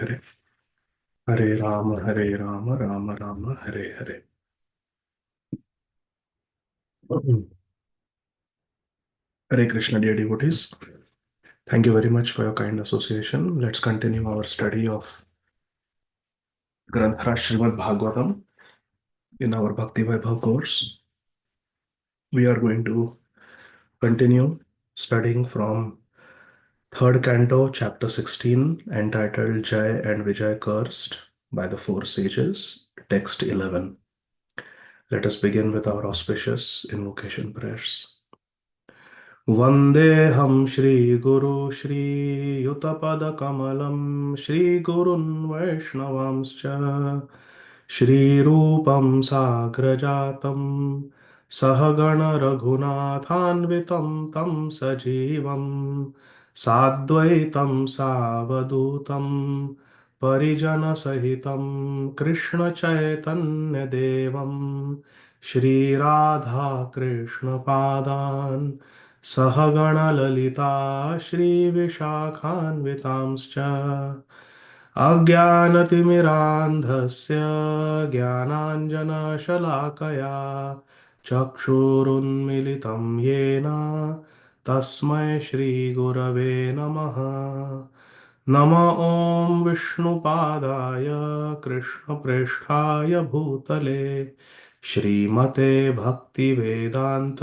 Hare Hare Ram Ram Hare Hare. Hare Krishna, dear devotees. Thank you very much for your kind association. Let's continue our study of Granthara Srimad Bhagavatam in our Bhakti Vaibhava course. We are going to continue studying from third canto, chapter 16, entitled Jai and Vijay Cursed by the Four Sages, text 11. Let us begin with our auspicious invocation prayers. वन्देऽहं श्रीगुरु श्रीयुतपदकमलं श्रीगुरुन् वैष्णवांश्च श्रीरूपं साग्रजातं सहगणरघुनाथान्वितं तं सजीवं साद्वैतं सावधूतं परिजनसहितं कृष्णचैतन्यदेवं श्रीराधाकृष्णपादान् सहगणललिता श्रीविशाखान्वितांश्च अज्ञानतिमिरान्धस्य ज्ञानाञ्जनशलाकया चक्षुरुन्मिलितं येन तस्मै श्रीगुरवे नमः। नम ॐ विष्णुपादाय कृष्णप्रेष्ठाय भूतले श्रीमते भक्तिवेदान्त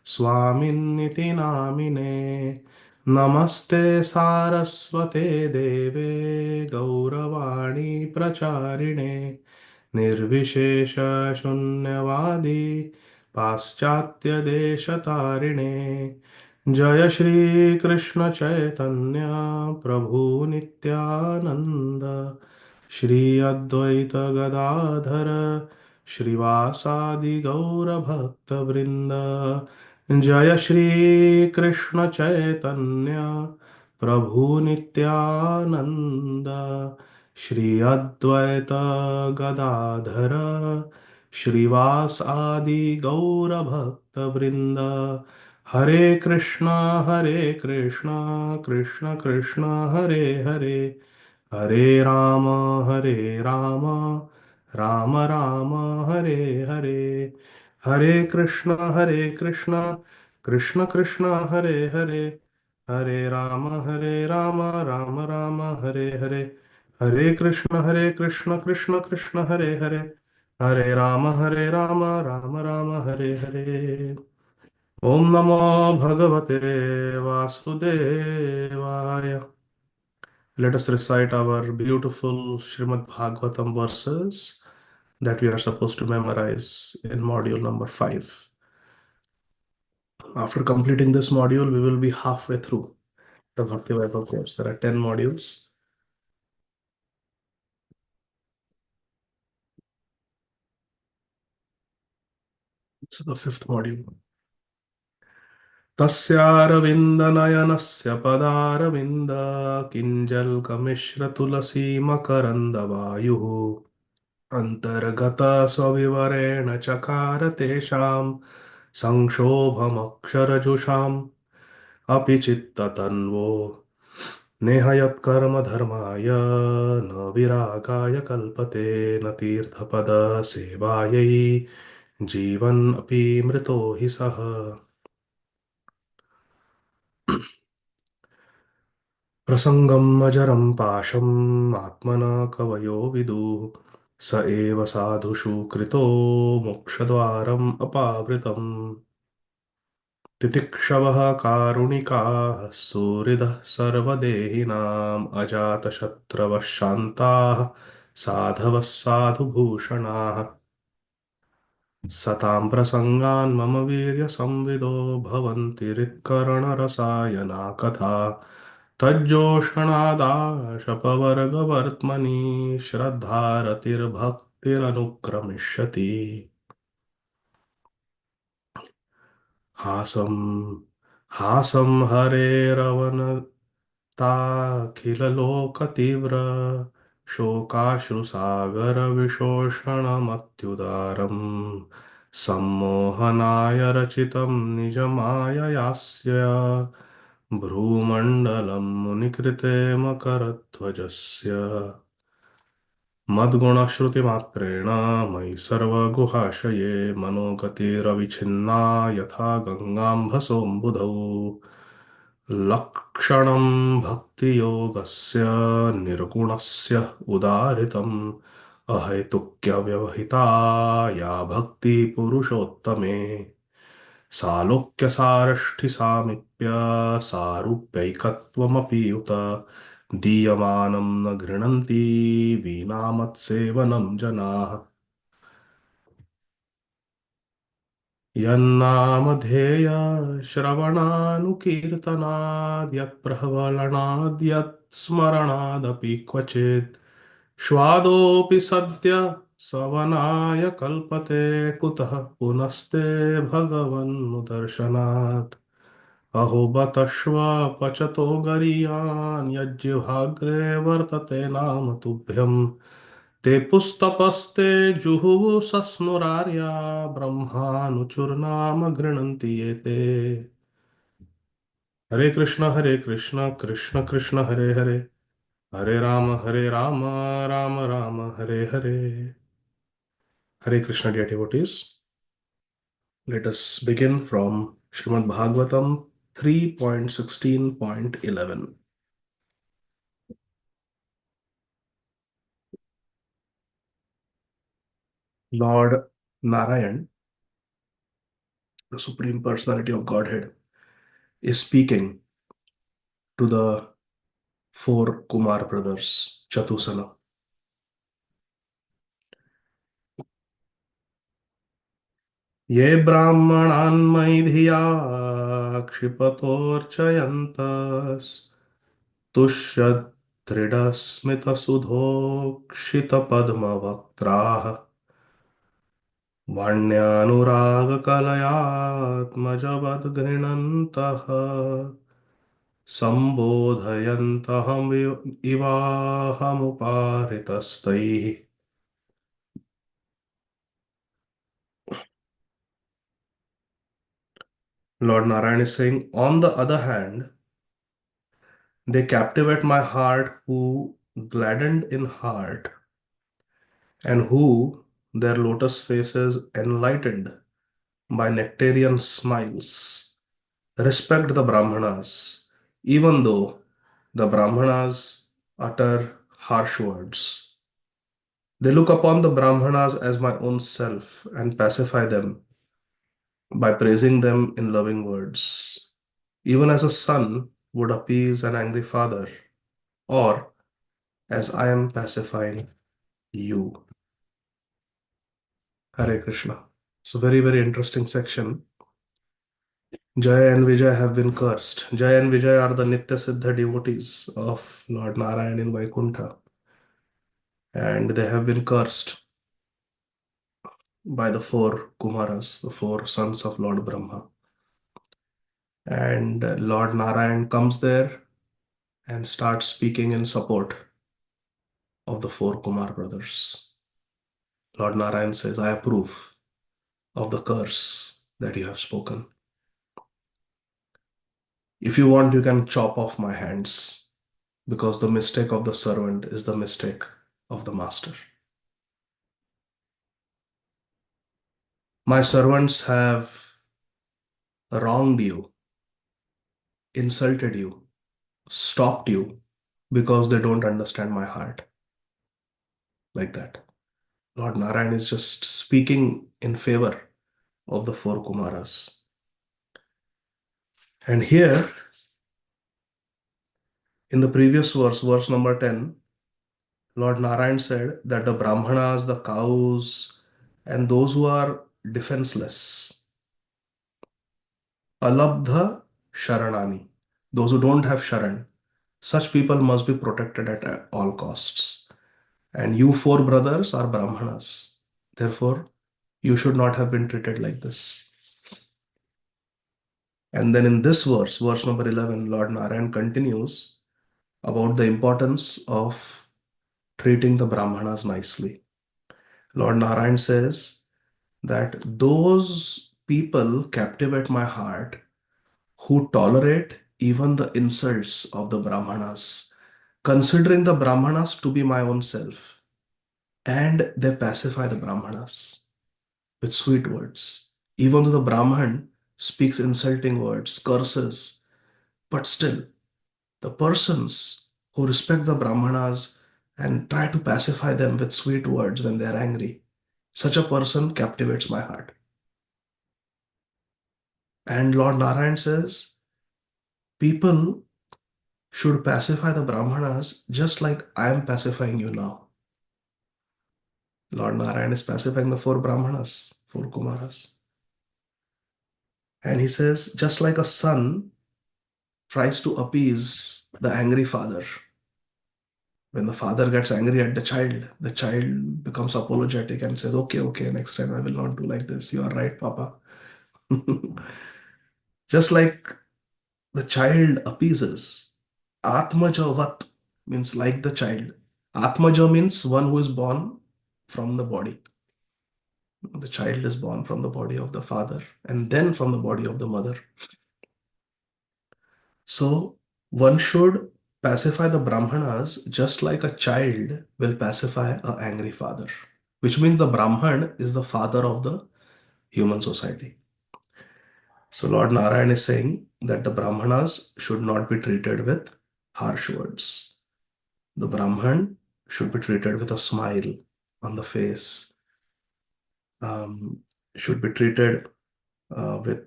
स्वामिन्निति नामिने। नमस्ते सारस्वते देवे गौरवाणी प्रचारिणे निर्विशेष शून्यवादी पाश्चात्य देशतारिणे। जय श्री कृष्ण चैतन्य प्रभु नित्यानंद श्री अद्वैत गदाधर श्रीवासादि गौर भक्त वृंद। जय श्री कृष्ण चैतन्य प्रभु नित्यानंद श्री अद्वैत गदाधर श्रीवास आदि गौर भक्त वृंद। हरे कृष्णा कृष्ण कृष्ण हरे हरे, हरे राम राम राम हरे हरे। हरे कृष्णा कृष्ण कृष्ण हरे हरे, हरे राम राम राम हरे हरे। हरे कृष्ण कृष्ण कृष्ण हरे हरे, हरे राम राम राम हरे हरे। ओम नमो भगवते वासुदेवाय। Let us recite our beautiful Srimad Bhagavatam verses that we are supposed to memorize in module number 5. After completing this module, we will be halfway through the Bhakti Vaibhava course. There are 10 modules. It's the fifth module. तस्यारविन्दनयनस्य पदारविन्द किञ्जल्कमिश्रतुलसी मकरन्दवायुः अन्तर्गतस्वविवरेण चकार तेषां संक्षोभमक्षरजुषाम् अपि चित्ततन्वो नेहयत्कर्मधर्माय न विरागाय कल्पते न तीर्थपदसेवायै जीवन् अपि मृतो हि सः। प्रसङ्गम् अजरं पाशम् आत्मना कवयो विदुः स एव साधुषु कृतो मोक्षद्वारम् अपावृतम्। तितिक्षवः कारुणिकाः सुहृदः सर्वदेहिनाम् अजातशत्रवः शान्ताः साधवः साधुभूषणाः। सतां प्रसङ्गान् मम वीर्यसंविदो भवन्ति हृत्कर्णरसायना कथा तज्जोषणादाशपवर्गवर्त्मनि श्रद्धारतिर्भक्तिरनुक्रमिष्यति। हासं हासं हरेरवनताखिललोकतीव्र शोकाश्रुसागरविशोषणमत्युदारम् सम्मोहनाय रचितं निजमाययास्य भ्रूमण्डलं मुनिकृते मकरध्वजस्य मद्गुणश्रुतिमात्रेण मयि सर्वगुहाशये मनोगतिरविच्छिन्ना यथा गङ्गाम्भसोऽम्बुधौ लक्षणं भक्तियोगस्य निर्गुणस्य उदाहृतम् अहैतुक्यव्यवहिता या भक्तिपुरुषोत्तमे सालोक्यसारष्ठिसामीप्य सारूप्यैकत्वमपि उत दीयमानं न गृह्णन्ति वीणामत्सेवनं जनाः यन्नामधेय श्रवणानुकीर्तनाद् यत्प्रह्वलनाद् यत्स्मरणादपि क्वचित् स्वादोऽपि सद्य सवनाय कल्पते कुतः पुनस्ते भगवन्नुदर्शनात् अहो बतश्व पचतो गरीयान् यज्जिह्वाग्रे वर्तते नाम तुभ्यम् ते पुस्तपस्ते जुहुः सस्नुरार्या ब्रह्मानुचुर्नाम गृह्णन्ति ये ते हरे Krishna Krishna Krishna Hare Hare Hare Ram Ram Ram Hare Hare Hare Krishna, dear devotees. Let us begin from Srimad Bhagavatam 3.16.11. Lord Narayan, the Supreme Personality of Godhead, is speaking to the four Kumar brothers, Chatusana. Ye brahmanan maidhiya क्षिपतोर्चयन्तस् तुष्यदृढस्मितसुधोक्षितपद्मवक्त्राः वाण्यानुरागकलयात्मजवद्गृह्णन्तः सम्बोधयन्तहमिवाहमुपाहृतस्तैः. Lord Narayan is saying, on the other hand, they captivate my heart who gladdened in heart and who their lotus faces enlightened by nectarian smiles respect the Brahmanas, even though the Brahmanas utter harsh words. They look upon the Brahmanas as my own self and pacify them by praising them in loving words, even as a son would appease an angry father, or as I am pacifying you. Hare Krishna. So, very, very interesting section. Jaya and Vijay have been cursed. Jaya and Vijay are the Nitya Siddha devotees of Lord Narayan in Vaikuntha, and they have been cursed by the four Kumaras, the four sons of Lord Brahma. And Lord Narayan comes there and starts speaking in support of the four Kumar brothers. Lord Narayan says, I approve of the curse that you have spoken. If you want, you can chop off my hands, because the mistake of the servant is the mistake of the master. My servants have wronged you, insulted you, stopped you, because they don't understand my heart. Like that. Lord Narayan is just speaking in favor of the four Kumaras. And here, in the previous verse, verse number 10, Lord Narayan said that the Brahmanas, the cows, and those who are defenseless, alabdha sharanani, those who don't have sharan, such people must be protected at all costs. And you four brothers are Brahmanas. Therefore, you should not have been treated like this. And then in this verse, verse number 11, Lord Narayan continues about the importance of treating the Brahmanas nicely. Lord Narayan says that those people captivate my heart who tolerate even the insults of the Brahmanas, considering the Brahmanas to be my own self, and they pacify the Brahmanas with sweet words. Even though the Brahman speaks insulting words, curses, but still, the persons who respect the Brahmanas and try to pacify them with sweet words when they are angry, such a person captivates my heart. And Lord Narayan says, people should pacify the Brahmanas just like I am pacifying you now. Lord Narayan is pacifying the four Brahmanas, four Kumaras. And he says, just like a son tries to appease the angry father, when the father gets angry at the child becomes apologetic and says, okay, okay, next time I will not do like this. You are right, Papa. Just like the child appeases, Atmajavat means like the child. Atmaja means one who is born from the body. The child is born from the body of the father and then from the body of the mother. So one should pacify the Brahmanas just like a child will pacify an angry father, which means the Brahman is the father of the human society. So Lord Narayan is saying that the Brahmanas should not be treated with harsh words. The Brahman should be treated with a smile on the face, um, should be treated with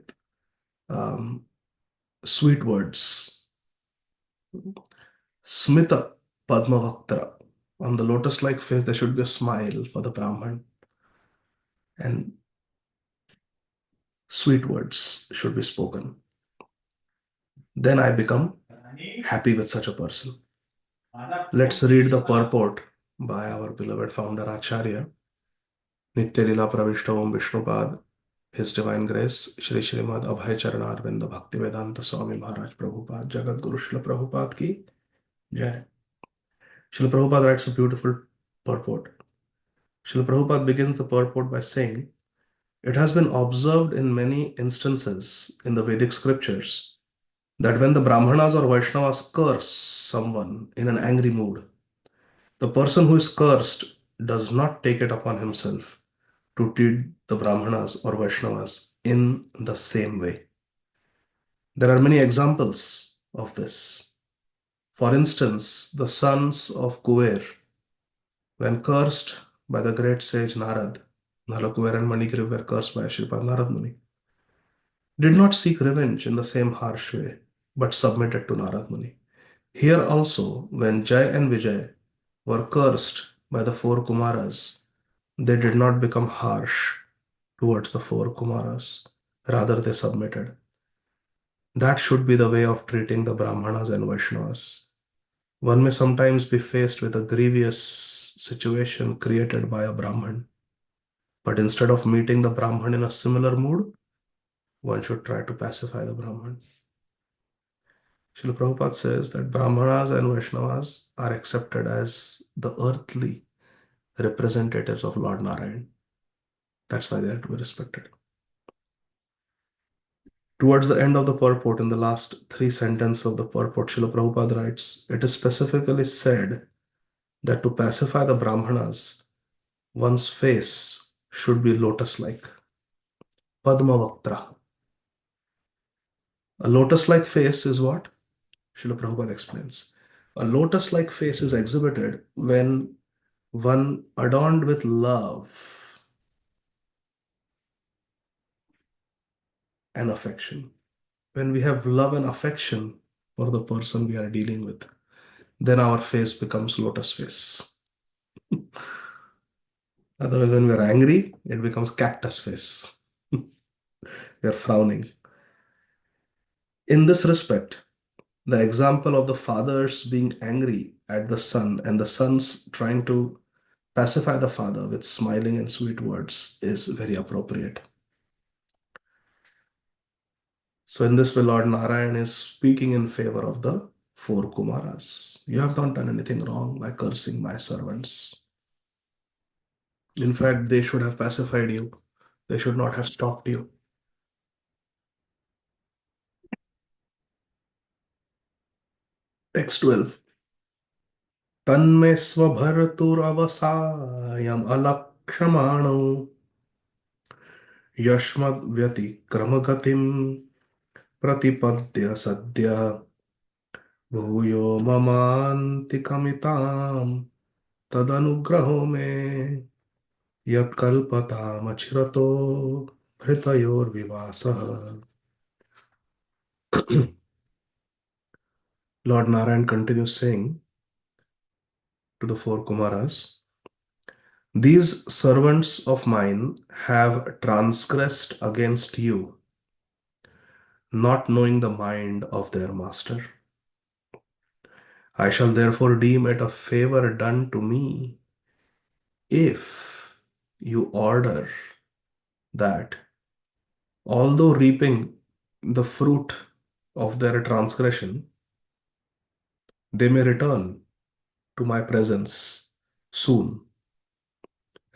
um, sweet words. Smita Padmavaktra. On the lotus-like face, there should be a smile for the Brahman, and sweet words should be spoken. Then I become happy with such a person. Let's read the purport by our beloved founder Acharya, Nitya Lila Pravishta Om Vishnupad, His Divine Grace, Shri Srimad Abhay Charanarvinda Bhakti Vedanta Swami Maharaj Prabhupada, Jagat Guru Srila Prabhupada ki Jai. Srila Prabhupada writes a beautiful purport. Srila Prabhupada begins the purport by saying, it has been observed in many instances in the Vedic scriptures that when the Brahmanas or Vaishnavas curse someone in an angry mood, the person who is cursed does not take it upon himself to treat the Brahmanas or Vaishnavas in the same way. There are many examples of this. For instance, the sons of Kuver, when cursed by the great sage Narad, Nalakuver and Manigriv were cursed by Shripad Narad Muni, did not seek revenge in the same harsh way, but submitted to Narad Muni. Here also, when Jai and Vijay were cursed by the four Kumaras, they did not become harsh towards the four Kumaras. Rather, they submitted. That should be the way of treating the Brahmanas and Vaishnavas. One may sometimes be faced with a grievous situation created by a Brahman, but instead of meeting the Brahman in a similar mood, one should try to pacify the Brahman. Srila Prabhupada says that Brahmanas and Vaishnavas are accepted as the earthly representatives of Lord Narayan. That's why they are to be respected. Towards the end of the purport, in the last three sentences of the purport, Srila Prabhupada writes, it is specifically said that to pacify the Brahmanas, one's face should be lotus-like. Padmavaktra. A lotus-like face is what? Srila Prabhupada explains. A lotus-like face is exhibited when one adorned with love and affection. When we have love and affection for the person we are dealing with, then our face becomes lotus face. Otherwise, when we are angry, it becomes cactus face. We are frowning. In this respect, the example of the fathers being angry at the son and the sons trying to pacify the father with smiling and sweet words is very appropriate. So in this way, Lord Narayan is speaking in favor of the four Kumaras. You have not done anything wrong by cursing my servants. In fact, they should have pacified you. They should not have stopped you. Text 12. Tanme svabharturavasayam alakshmano yashmad vyatikramaгаtim प्रतिपद्य सद्य भूयो ममान्तिकमितां तदनुग्रहो मे यत्कल्पतामचिरतो भृतयोर्विवासः. Lord Narayan continues saying to the four Kumaras, these servants of mine have transgressed against you, not knowing the mind of their master. I shall therefore deem it a favor done to me if you order that, although reaping the fruit of their transgression, they may return to my presence soon,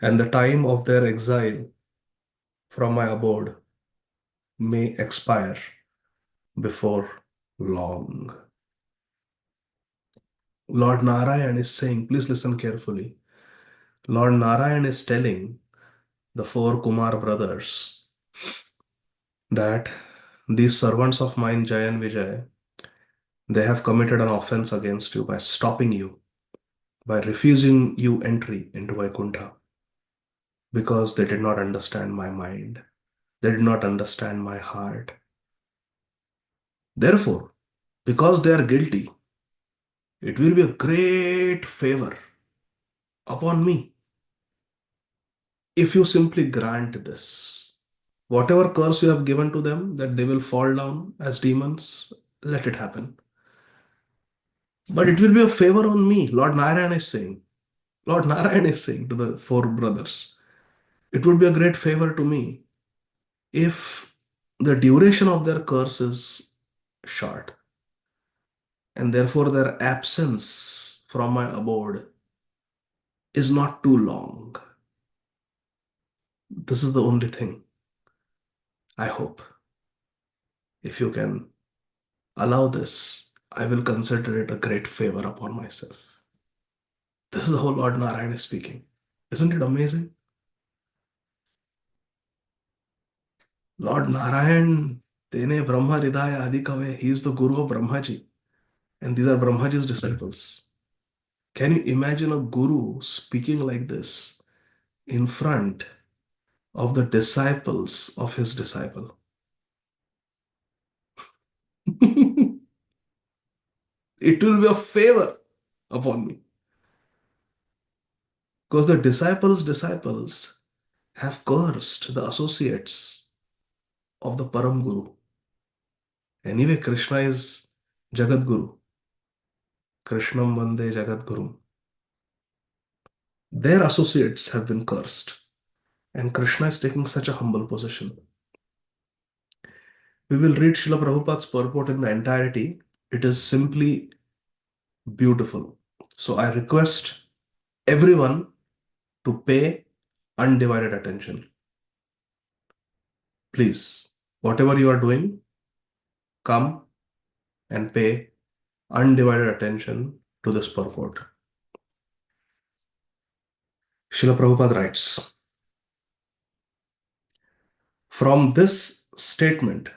and the time of their exile from my abode may expire before long. Lord Narayan is saying, please listen carefully. Lord Narayan is telling the four Kumar brothers that these servants of mine, Jay and Vijay, they have committed an offense against you by stopping you, by refusing you entry into Vaikuntha, because they did not understand my mind. They did not understand my heart. Therefore, because they are guilty, it will be a great favor upon me if you simply grant this. Whatever curse you have given to them, that they will fall down as demons, let it happen. But it will be a favor on me, Lord Narayan is saying. Lord Narayan is saying to the four brothers, it would be a great favor to me if the duration of their curse is short, and therefore their absence from my abode is not too long. This is the only thing. I hope if you can allow this, I will consider it a great favor upon myself. This is how Lord Narayan is speaking. Isn't it amazing? Lord Narayan, Tene Brahma Hridaya Adi Kave, he is the Guru of Brahmaji, and these are Brahmaji's disciples. Can you imagine a guru speaking like this in front of the disciples of his disciple? It will be a favor upon me. Because the disciples have cursed the associates of the Param Guru. Anyway, Krishna is Jagat Guru. Krishnam Vande Jagat Guru. Their associates have been cursed. And Krishna is taking such a humble position. We will read Srila Prabhupada's purport in the entirety. It is simply beautiful. So I request everyone to pay undivided attention. Please, whatever you are doing, come and pay undivided attention to this purport. Srila Prabhupada writes, from this statement,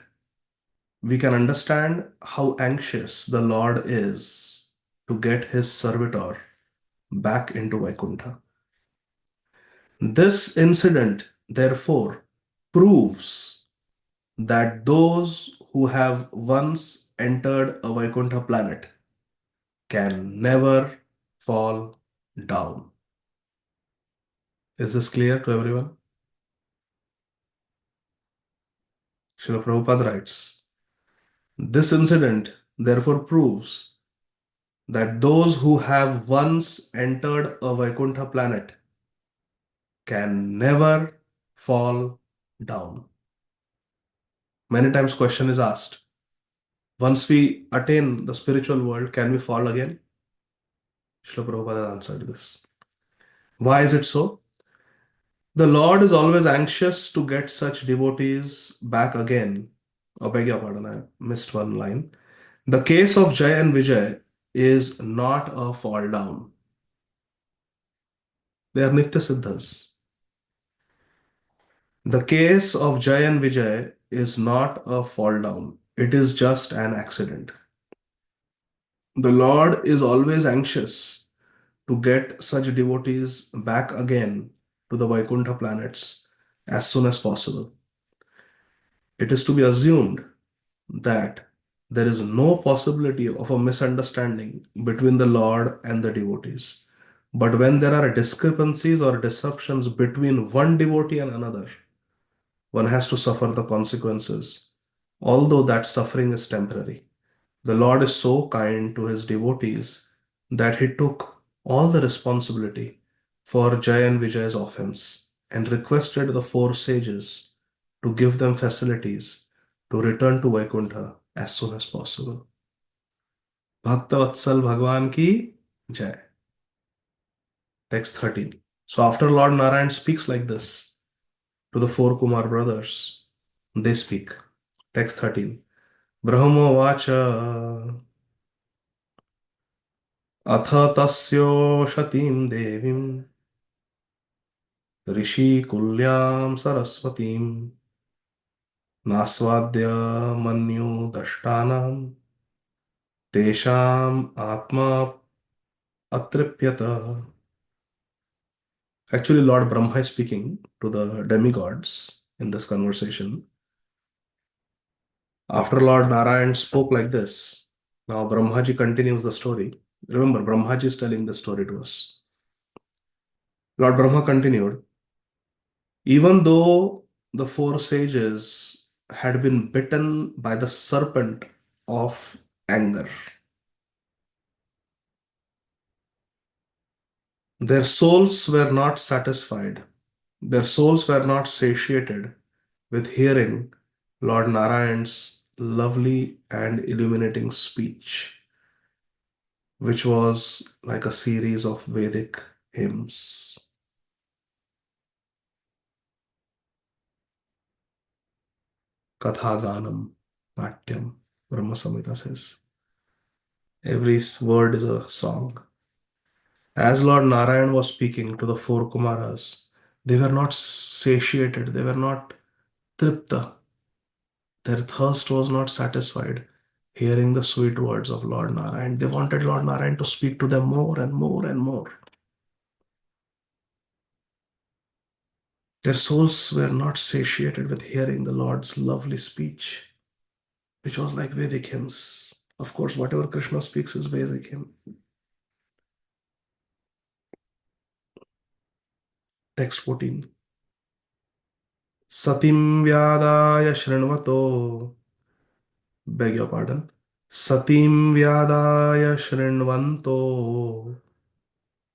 we can understand how anxious the Lord is to get his servitor back into Vaikuntha. This incident, therefore, proves that those who have once entered a Vaikuntha planet can never fall down. Is this clear to everyone? Srila Prabhupada writes, this incident therefore proves that those who have once entered a Vaikuntha planet can never fall down. Many times question is asked, once we attain the spiritual world, can we fall again? Srila Prabhupada answered this. Why is it so? The Lord is always anxious to get such devotees back again. Oh, beg your pardon, I missed one line. The case of Jay and Vijay is not a fall down. They are Nitya Siddhas. The case of Jay and Vijay is not a fall down. It is just an accident. The Lord is always anxious to get such devotees back again to the Vaikuntha planets as soon as possible. It is to be assumed that there is no possibility of a misunderstanding between the Lord and the devotees. But when there are discrepancies or disruptions between one devotee and another, one has to suffer the consequences, although that suffering is temporary. The Lord is so kind to his devotees that he took all the responsibility for Jay and Vijay's offense and requested the four sages to give them facilities to return to Vaikuntha as soon as possible. Bhakta Vatsal Bhagwan ki Jai. Text 13. So after Lord Narayan speaks like this to the four Kumar brothers, they speak. Text 13. Brahmo Vacha अथ तस्योषतीं देवीं ऋषिकुल्यां सरस्वतीं नास्वाद्य मन्युदष्टानां तेषाम् आत्मा अतृप्यत. Actually, Lord Brahma is speaking to the demigods in this conversation. After Lord Narayan spoke like this, now Brahmaji continues the story. Remember, Brahmaji is telling the story to us. Lord Brahma continued, even though the four sages had been bitten by the serpent of anger, their souls were not satisfied. Their souls were not satiated with hearing Lord Narayan's lovely and illuminating speech, which was like a series of Vedic hymns. Kathaganam, Natyam, Brahma Samhita says. Every word is a song. As Lord Narayan was speaking to the four Kumaras, they were not satiated, they were not tripta. Their thirst was not satisfied hearing the sweet words of Lord Narayan. They wanted Lord Narayan to speak to them more and more and more. Their souls were not satiated with hearing the Lord's lovely speech, which was like Vedic hymns. Of course, whatever Krishna speaks is Vedic hymn. Text 14. Satim vyadaya shrinvato. Beg your pardon. Satim vyadaya shrinvanto.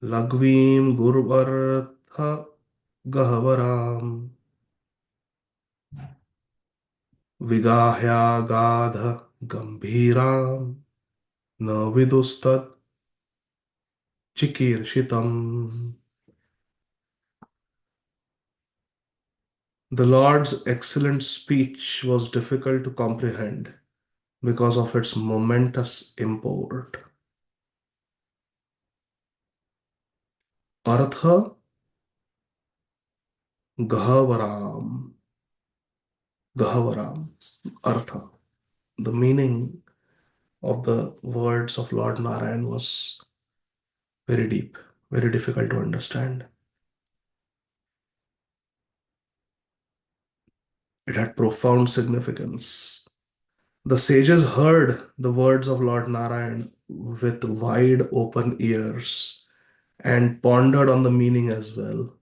Lagvim gurvartha gahavaram. Vigahya gadha gambhiram. Na vidustat chikirshitam. The Lord's excellent speech was difficult to comprehend because of its momentous import. Artha Gahavaram. Gahavaram. Artha. The meaning of the words of Lord Narayan was very deep, very difficult to understand. It had profound significance. The sages heard the words of Lord Narayan with wide open ears and pondered on the meaning as well.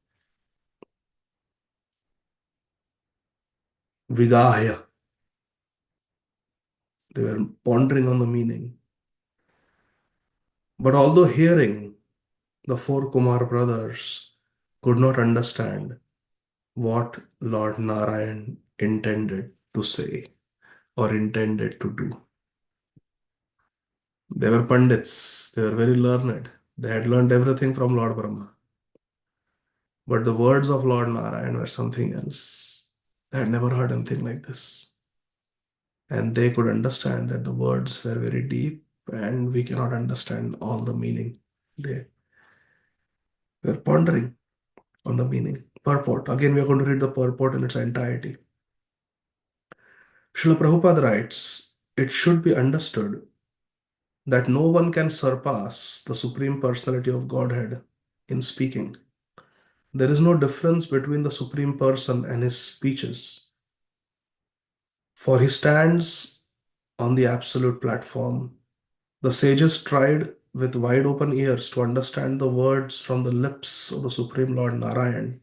Vigahya. They were pondering on the meaning. But although hearing, the four Kumar brothers could not understand what Lord Narayan intended to say or intended to do. They were Pandits, they were very learned. They had learned everything from Lord Brahma. But the words of Lord Narayan were something else. They had never heard anything like this. And they could understand that the words were very deep and we cannot understand all the meaning. We're pondering on the meaning. Purport. Again, we are going to read the purport in its entirety. Srila Prabhupada writes, it should be understood that no one can surpass the Supreme Personality of Godhead in speaking. There is no difference between the Supreme Person and his speeches, for he stands on the absolute platform. The sages tried with wide open ears to understand the words from the lips of the Supreme Lord Narayan.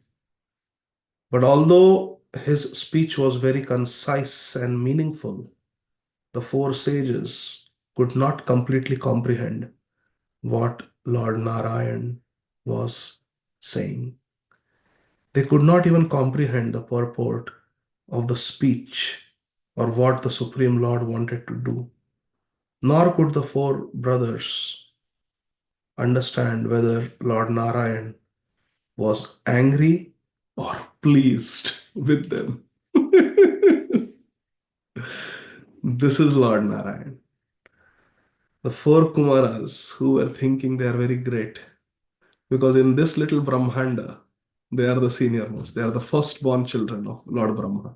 But although his speech was very concise and meaningful, the four sages could not completely comprehend what Lord Narayan was saying. They could not even comprehend the purport of the speech or what the Supreme Lord wanted to do. Nor could the four brothers understand whether Lord Narayan was angry or pleased with them. This is Lord Narayan. The four Kumaras who were thinking they are very great, because in this little Brahmanda, they are the senior most. They are the firstborn children of Lord Brahma.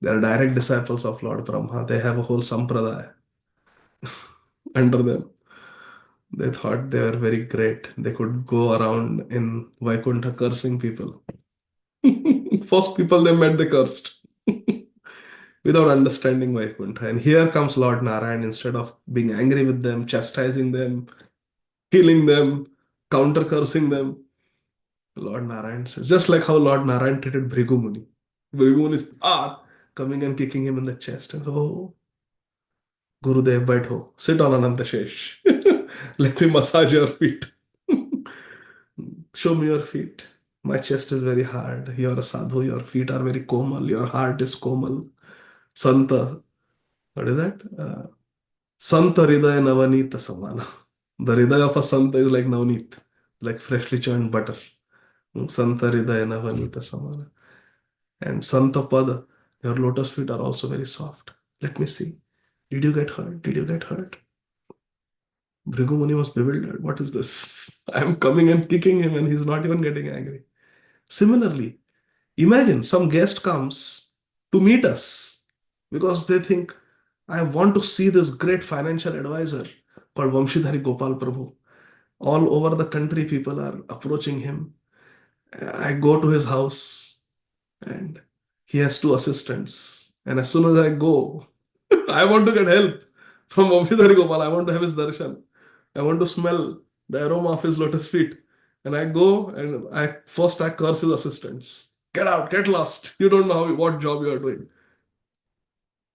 They are direct disciples of Lord Brahma. They have a whole sampradaya under them. They thought they were very great. They could go around in Vaikuntha cursing people. First people they met, they cursed without understanding Vaikuntha. And here comes Lord Narayan, instead of being angry with them, chastising them, healing them, counter cursing them. Lord Narayan says, just like how Lord Narayan treated Bhrigu Muni. Bhrigu Muni is coming and kicking him in the chest. And oh, Gurudev, baitho, sit on Ananta Shesh. Let me massage your feet. Show me your feet. My chest is very hard. You are a sadhu. Your feet are very komal. Your heart is komal. Santa. What is that? Santa Hridaya Navanita Samana. The Hridaya of a Santa is like Navneet, like freshly churned butter. Santa Hridaya Navanita Samana. And Santa Pada, your lotus feet are also very soft. Let me see. Did you get hurt? Did you get hurt? Bhrigu Muni was bewildered. What is this? I am coming and kicking him and he's not even getting angry. Similarly, imagine some guest comes to meet us because they think, I want to see this great financial advisor called Vamshidhari Gopal Prabhu. All over the country, people are approaching him. I go to his house and he has two assistants. And as soon as I go, I want to get help from Vamshidhari Gopal. I want to have his darshan. I want to smell the aroma of his lotus feet. And I go and I curse his assistants. Get out, get lost. You don't know what job you are doing.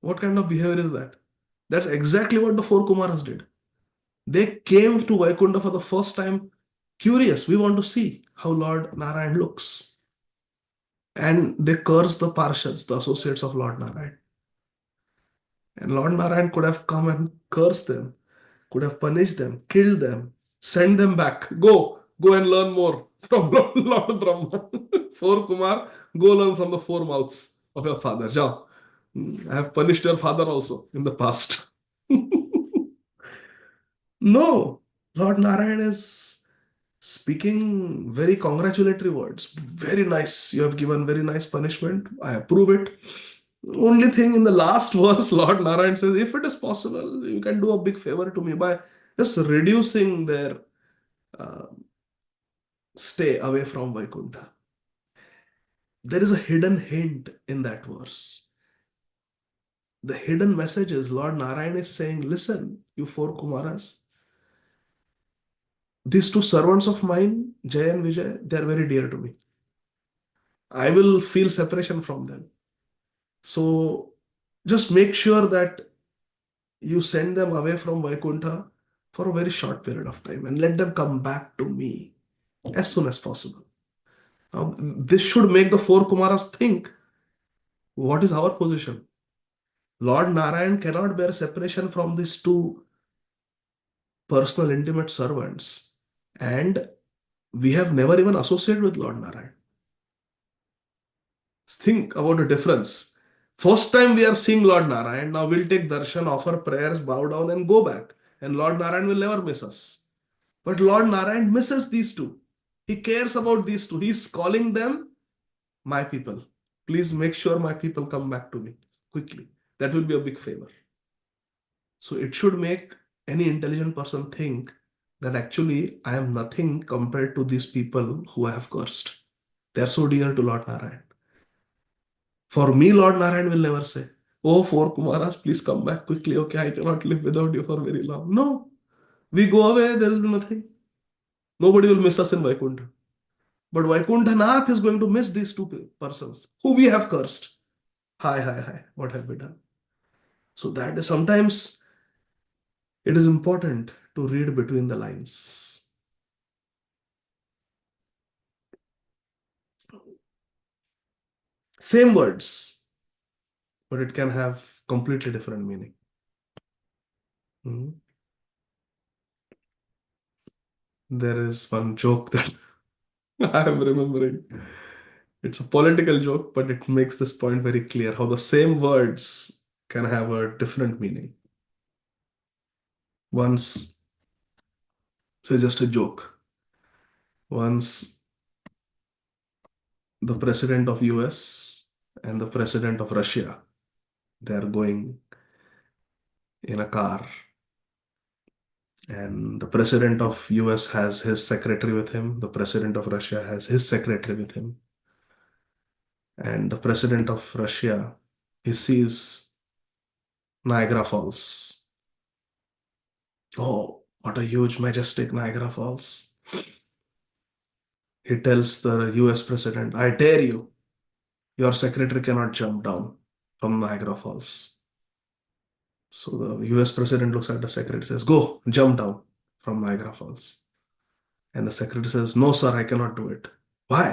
What kind of behavior is that? That's exactly what the four Kumaras did. They came to Vaikuntha for the first time curious. We want to see how Lord Narayan looks. And they cursed the Parshads, the associates of Lord Narayan. And Lord Narayan could have come and cursed them, could have punished them, killed them, send them back. Go and learn more from Lord Brahma. Four Kumar, go learn from the four mouths of your father. Jao. I have punished your father also in the past. No, Lord Narayan is speaking very congratulatory words. Very nice. You have given very nice punishment. I approve it. Only thing in the last verse, Lord Narayan says, if it is possible, you can do a big favor to me by just reducing their uh, stay away from Vaikuntha. There is a hidden hint in that verse. The hidden message is Lord Narayan is saying, listen, you four Kumaras, these two servants of mine, Jay and Vijay, they are very dear to me. I will feel separation from them. So just make sure that you send them away from Vaikuntha for a very short period of time and let them come back to me as soon as possible. Now, this should make the four Kumaras think, what is our position? Lord Narayan cannot bear separation from these two personal intimate servants, and we have never even associated with Lord Narayan. Think about the difference. First time we are seeing Lord Narayan, now we'll take darshan, offer prayers, bow down, and go back. and Lord Narayan will never miss us. But Lord Narayan misses these two. He cares about these two. He's calling them my people. Please make sure my people come back to me quickly. That will be a big favor. So it should make any intelligent person think that actually I am nothing compared to these people who I have cursed. They are so dear to Lord Narayan. For me, Lord Narayan will never say, "Oh, four Kumaras, please come back quickly. Okay, I cannot live without you for very long." No, we go away, there will be nothing. Nobody will miss us in Vaikuntha. But Vaikuntha is going to miss these two persons who we have cursed. Hi, hi, hi. What have we done? So that is sometimes it is important to read between the lines. Same words, but it can have completely different meaning. Mhm. There is one joke that I am remembering. It's a political joke, but it makes this point very clear how the same words can have a different meaning. Once, say just a joke. Once the president of US and the president of Russia, they are going in a car, and the president of US has his secretary with him, the president of Russia has his secretary with him, and the president of Russia, he sees Niagara Falls. Oh, what a huge, majestic Niagara Falls. He tells the US president, "I dare you, your secretary cannot jump down from Niagara Falls." So the US president looks at the secretary and says, "Go, jump down from Niagara Falls." And the secretary says, "No, sir, I cannot do it." "Why?"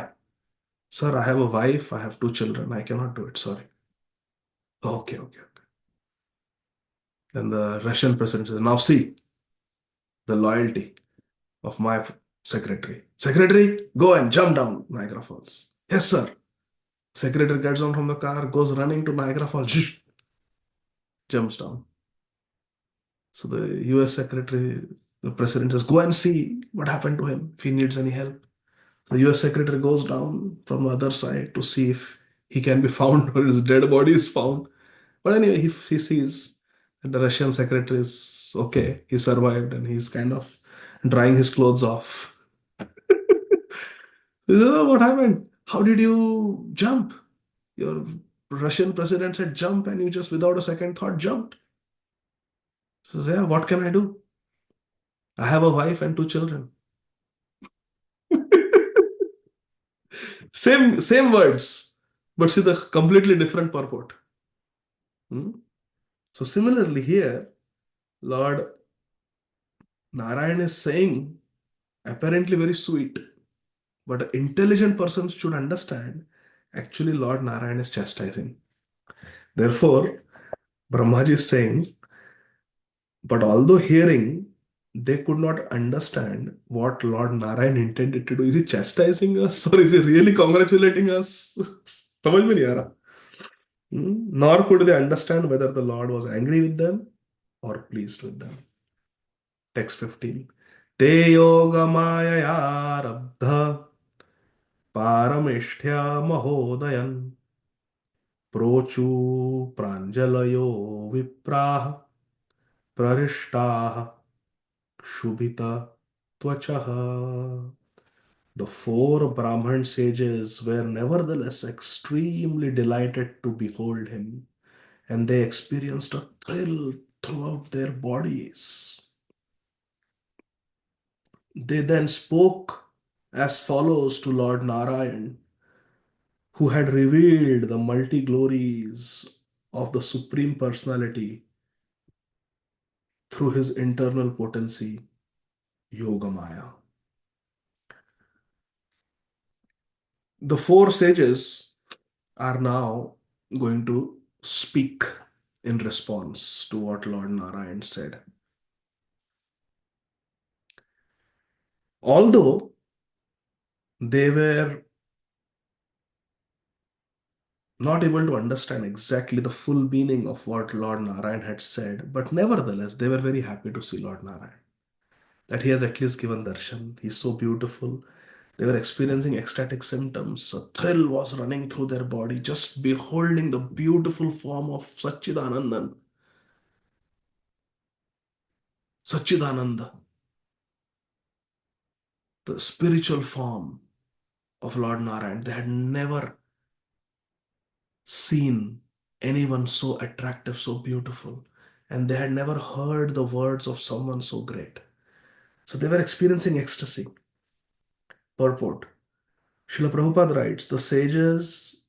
"Sir, I have a wife, I have two children. I cannot do it. Sorry." Okay, okay, okay. Then the Russian president says, "Now see the loyalty of my secretary. Secretary, go and jump down Niagara Falls." "Yes, sir." Secretary gets down from the car, goes running to Niagara Falls, jumps down. So the US secretary, the president says, "Go and see what happened to him, if he needs any help." The US secretary goes down from the other side to see if he can be found or his dead body is found. But anyway, he sees that the Russian secretary is okay, he survived, and he's kind of drying his clothes off. He says, "Oh, what happened? How did you jump? Your Russian president said jump, and you just without a second thought jumped." He says, "Yeah, what can I do? I have a wife and two children." Same words, but see the completely different purport. Hmm? So similarly here, Lord Narayan is saying, apparently very sweet, but an intelligent person should understand, actually Lord Narayan is chastising. Therefore, Brahmaji is saying, but although hearing, they could not understand what Lord Narayan intended to do. Is he chastising us or is he really congratulating us? समझ में नहीं आ रहा. Nor could they understand whether the Lord was angry with them or pleased with them. Text 15. Te yogamaya rabdha parameshtya mahodayan prochu pranjalayo vipraha prarishtaha shubhita tvachaha. The four Brahman sages were nevertheless extremely delighted to behold him, and they experienced a thrill throughout their bodies. They then spoke as follows to Lord Narayan, who had revealed the multi glories of the Supreme Personality through his internal potency, Yogamaya. The four sages are now going to speak in response to what Lord Narayan said. Although they were not able to understand exactly the full meaning of what Lord Narayan had said, but nevertheless, they were very happy to see Lord Narayan. That he has at least given darshan. He's so beautiful. They were experiencing ecstatic symptoms. A thrill was running through their body just beholding the beautiful form of Satchidanandan. Satchidananda, the spiritual form of Lord Narayan. They had never seen anyone so attractive, so beautiful, and they had never heard the words of someone so great. So they were experiencing ecstasy. Purport. Srila Prabhupada writes, the sages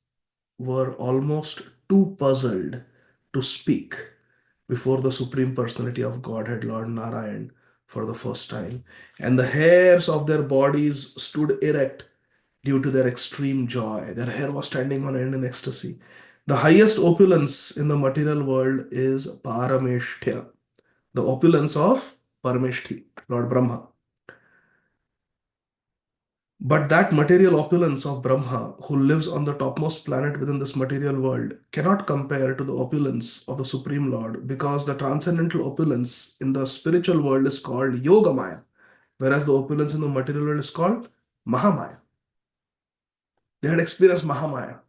were almost too puzzled to speak before the Supreme Personality of Godhead, Lord Narayan, for the first time, and the hairs of their bodies stood erect due to their extreme joy. Their hair was standing on end in ecstasy. The highest opulence in the material world is Parameshtya, the opulence of Parameshthi, Lord Brahma. But that material opulence of Brahma, who lives on the topmost planet within this material world, cannot compare to the opulence of the Supreme Lord, because the transcendental opulence in the spiritual world is called Yogamaya, whereas the opulence in the material world is called Mahamaya. They had experienced Mahamaya,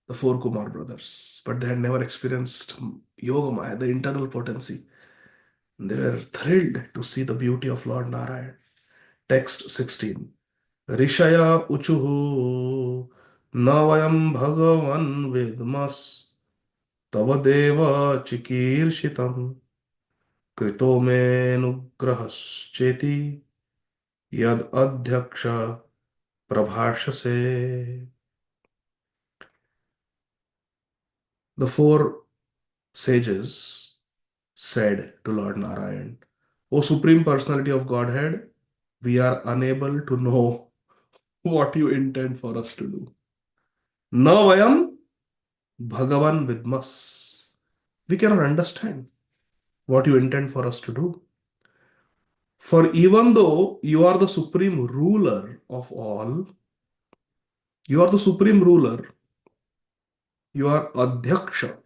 the four Kumar brothers, but they had never experienced Yogamaya, the internal potency. They were thrilled to see the beauty of Lord Narayan. Text 16. Rishaya uchuhu navayam bhagavan vedmas tava deva chikir krito me nugrahascheti yad adhyaksha prabhashase. The four sages said to Lord Narayan, O Supreme Personality of Godhead, we are unable to know what you intend for us to do. Navayam Bhagavan Vidmas. We cannot understand what you intend for us to do. For even though you are the supreme ruler of all, you are the supreme ruler, you are Adhyaksha,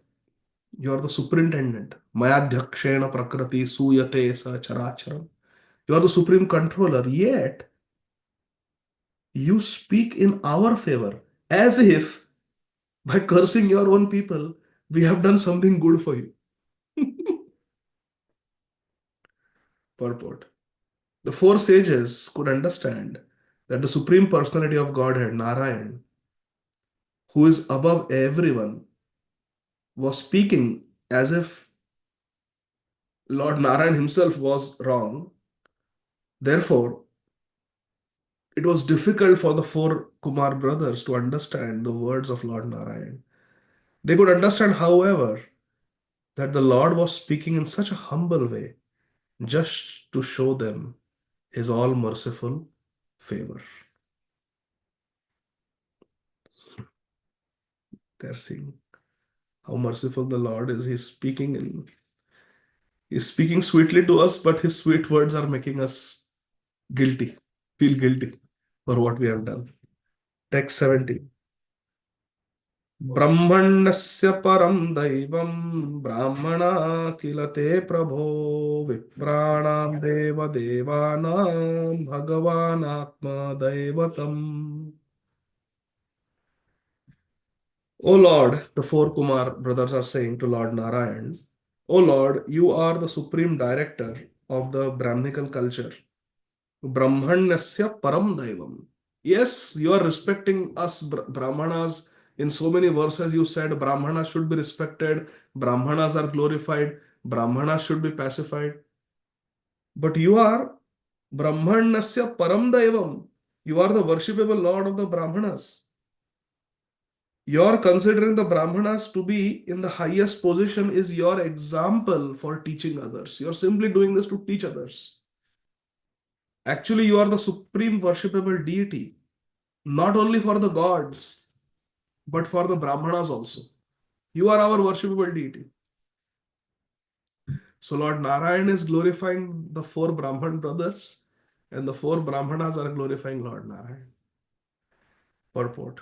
you are the superintendent. Mayadhyakshena prakrati suyate sa characharam. You are the supreme controller, yet you speak in our favor as if by cursing your own people, we have done something good for you. Purport. The four sages could understand that the Supreme Personality of Godhead, Narayan, who is above everyone, was speaking as if Lord Narayan himself was wrong. Therefore, it was difficult for the four Kumar brothers to understand the words of Lord Narayan. They could understand, however, that the Lord was speaking in such a humble way just to show them his all merciful favor. They're seeing how merciful the Lord is. He's speaking sweetly to us, but his sweet words are making us guilty, feel guilty for what we have done. Text 70. ब्रह्मण्यस्य परं दैवं ब्राह्मणा किल ते प्रभो विप्राणां देवदेवानां भगवानात्मदैवतम्. O Lord, the four Kumar brothers are saying to Lord Narayan, O Lord, you are the supreme director of the Brahminical culture. Brahmanyasya param daivam. Yes, you are respecting us Brahmanas. In so many verses, you said Brahmanas should be respected, Brahmanas are glorified, Brahmanas should be pacified. But you are Brahmanyasya param daivam. You are the worshipable Lord of the Brahmanas. Your considering the Brahmanas to be in the highest position is your example for teaching others. You're simply doing this to teach others. Actually, you are the supreme worshipable deity, not only for the gods, but for the Brahmanas also. You are our worshipable deity. So Lord Narayan is glorifying the four Brahman brothers, and the four Brahmanas are glorifying Lord Narayan. Purport.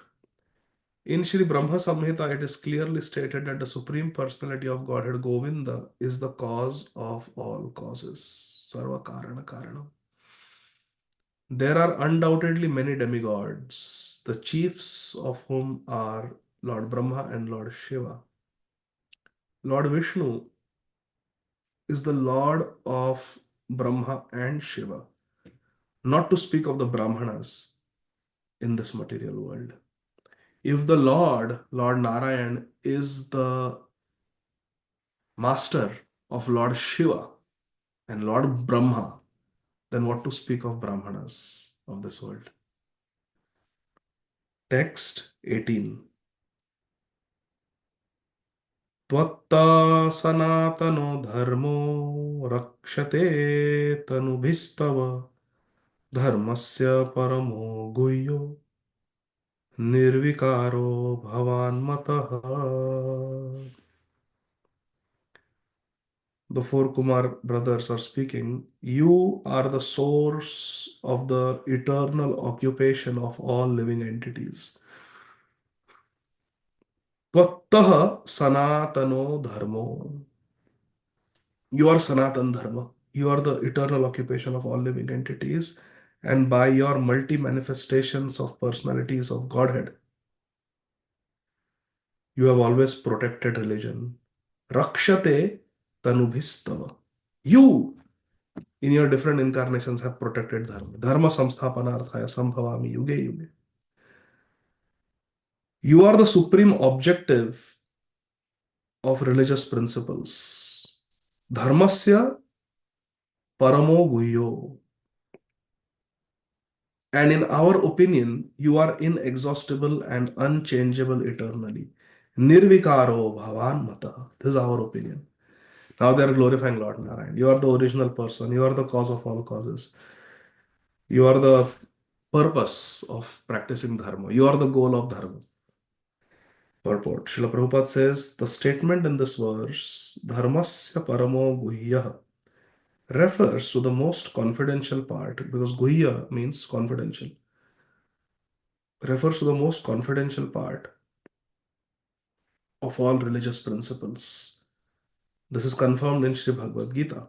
In Sri Brahma Samhita, it is clearly stated that the Supreme Personality of Godhead Govinda is the cause of all causes. Sarva Karana Karanam. There are undoubtedly many demigods, the chiefs of whom are Lord Brahma and Lord Shiva. Lord Vishnu is the Lord of Brahma and Shiva, not to speak of the Brahmanas in this material world. If the Lord Narayan, is the master of Lord Shiva and Lord Brahma, then what to speak of Brahmanas of this world? Text 18. त्वत्ता सनातनो धर्मो रक्षते तनुभिस्तव धर्मस्य परमो गुह्यो निर्विकारो भवान्मतः. The four Kumar brothers are speaking. You are the source of the eternal occupation of all living entities. Tvattah sanatano dharmo. You are Sanatan Dharma. You are the eternal occupation of all living entities. And by your multi manifestations of personalities of Godhead, you have always protected religion. Rakshate tanubhistava. You, in your different incarnations, have protected Dharma. Dharma samsthapanarthaya sambhavami yuge yuge. You are the supreme objective of religious principles. Dharmasya paramo guhyo. And in our opinion, you are inexhaustible and unchangeable eternally. Nirvikaro bhavan mata. This is our opinion. Now they are glorifying Lord Narayan. You are the original person. You are the cause of all causes. You are the purpose of practicing dharma. You are the goal of dharma. Purport. Srila Prabhupada says the statement in this verse, dharmasya paramo guhya, refers to the most confidential part because guhya means confidential. Refers to the most confidential part of all religious principles. This is confirmed in Sri Bhagavad Gita.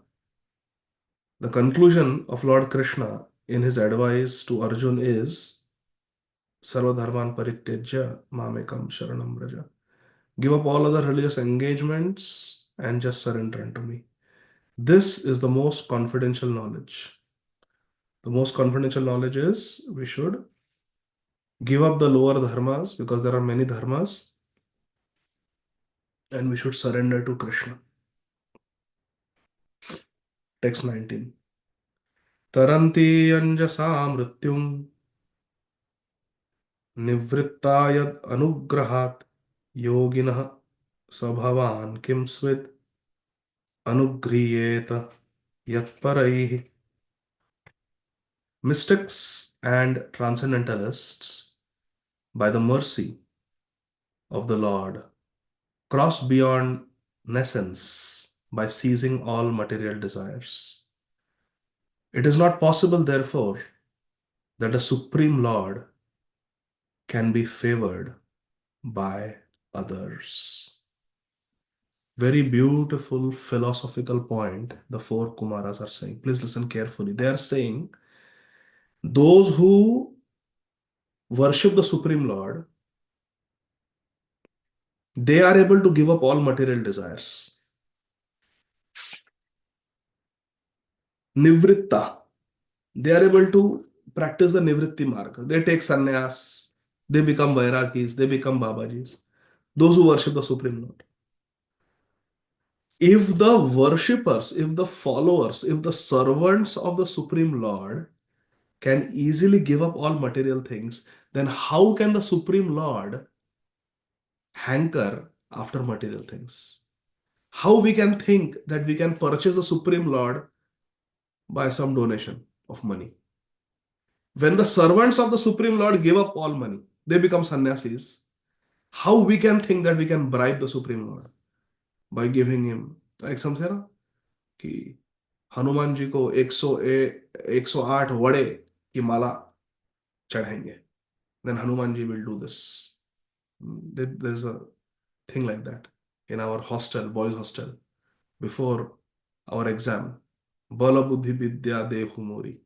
The conclusion of Lord Krishna in his advice to Arjun is Sarvadharman Parityajya Mamekam Sharanam Vraja. Give up all other religious engagements and just surrender unto me. This is the most confidential knowledge. The most confidential knowledge is we should give up the lower dharmas because there are many dharmas and we should surrender to Krishna. Text 19. Taranti anjasa mrityum nivrittayad anugrahat yoginah sabhavan kim swid anugriyeta yatparaihi. Mystics and transcendentalists, by the mercy of the Lord, cross beyond nescience by seizing all material desires. It is not possible, therefore, that a Supreme Lord can be favored by others. Very beautiful philosophical point the four Kumaras are saying. Please listen carefully. They are saying those who worship the Supreme Lord, they are able to give up all material desires. Nivritta, they are able to practice the Nivritti Marga. They take sannyas, they become Vairagis, they become Babajis. Those who worship the Supreme Lord. If the worshippers, if the followers, if the servants of the Supreme Lord can easily give up all material things, then how can the Supreme Lord hanker after material things? How we can think that we can purchase the Supreme Lord by some donation of money? When the servants of the Supreme Lord give up all money, they become sannyasis. How we can think that we can bribe the Supreme Lord by giving him, like some say ना कि हनुमान जी को 108 वड़े की माला चढ़ाएंगे, then Hanuman ji will do this. There's a thing like that in our hostel, boys' hostel, before our exam. Bala buddhi vidya dehu mori.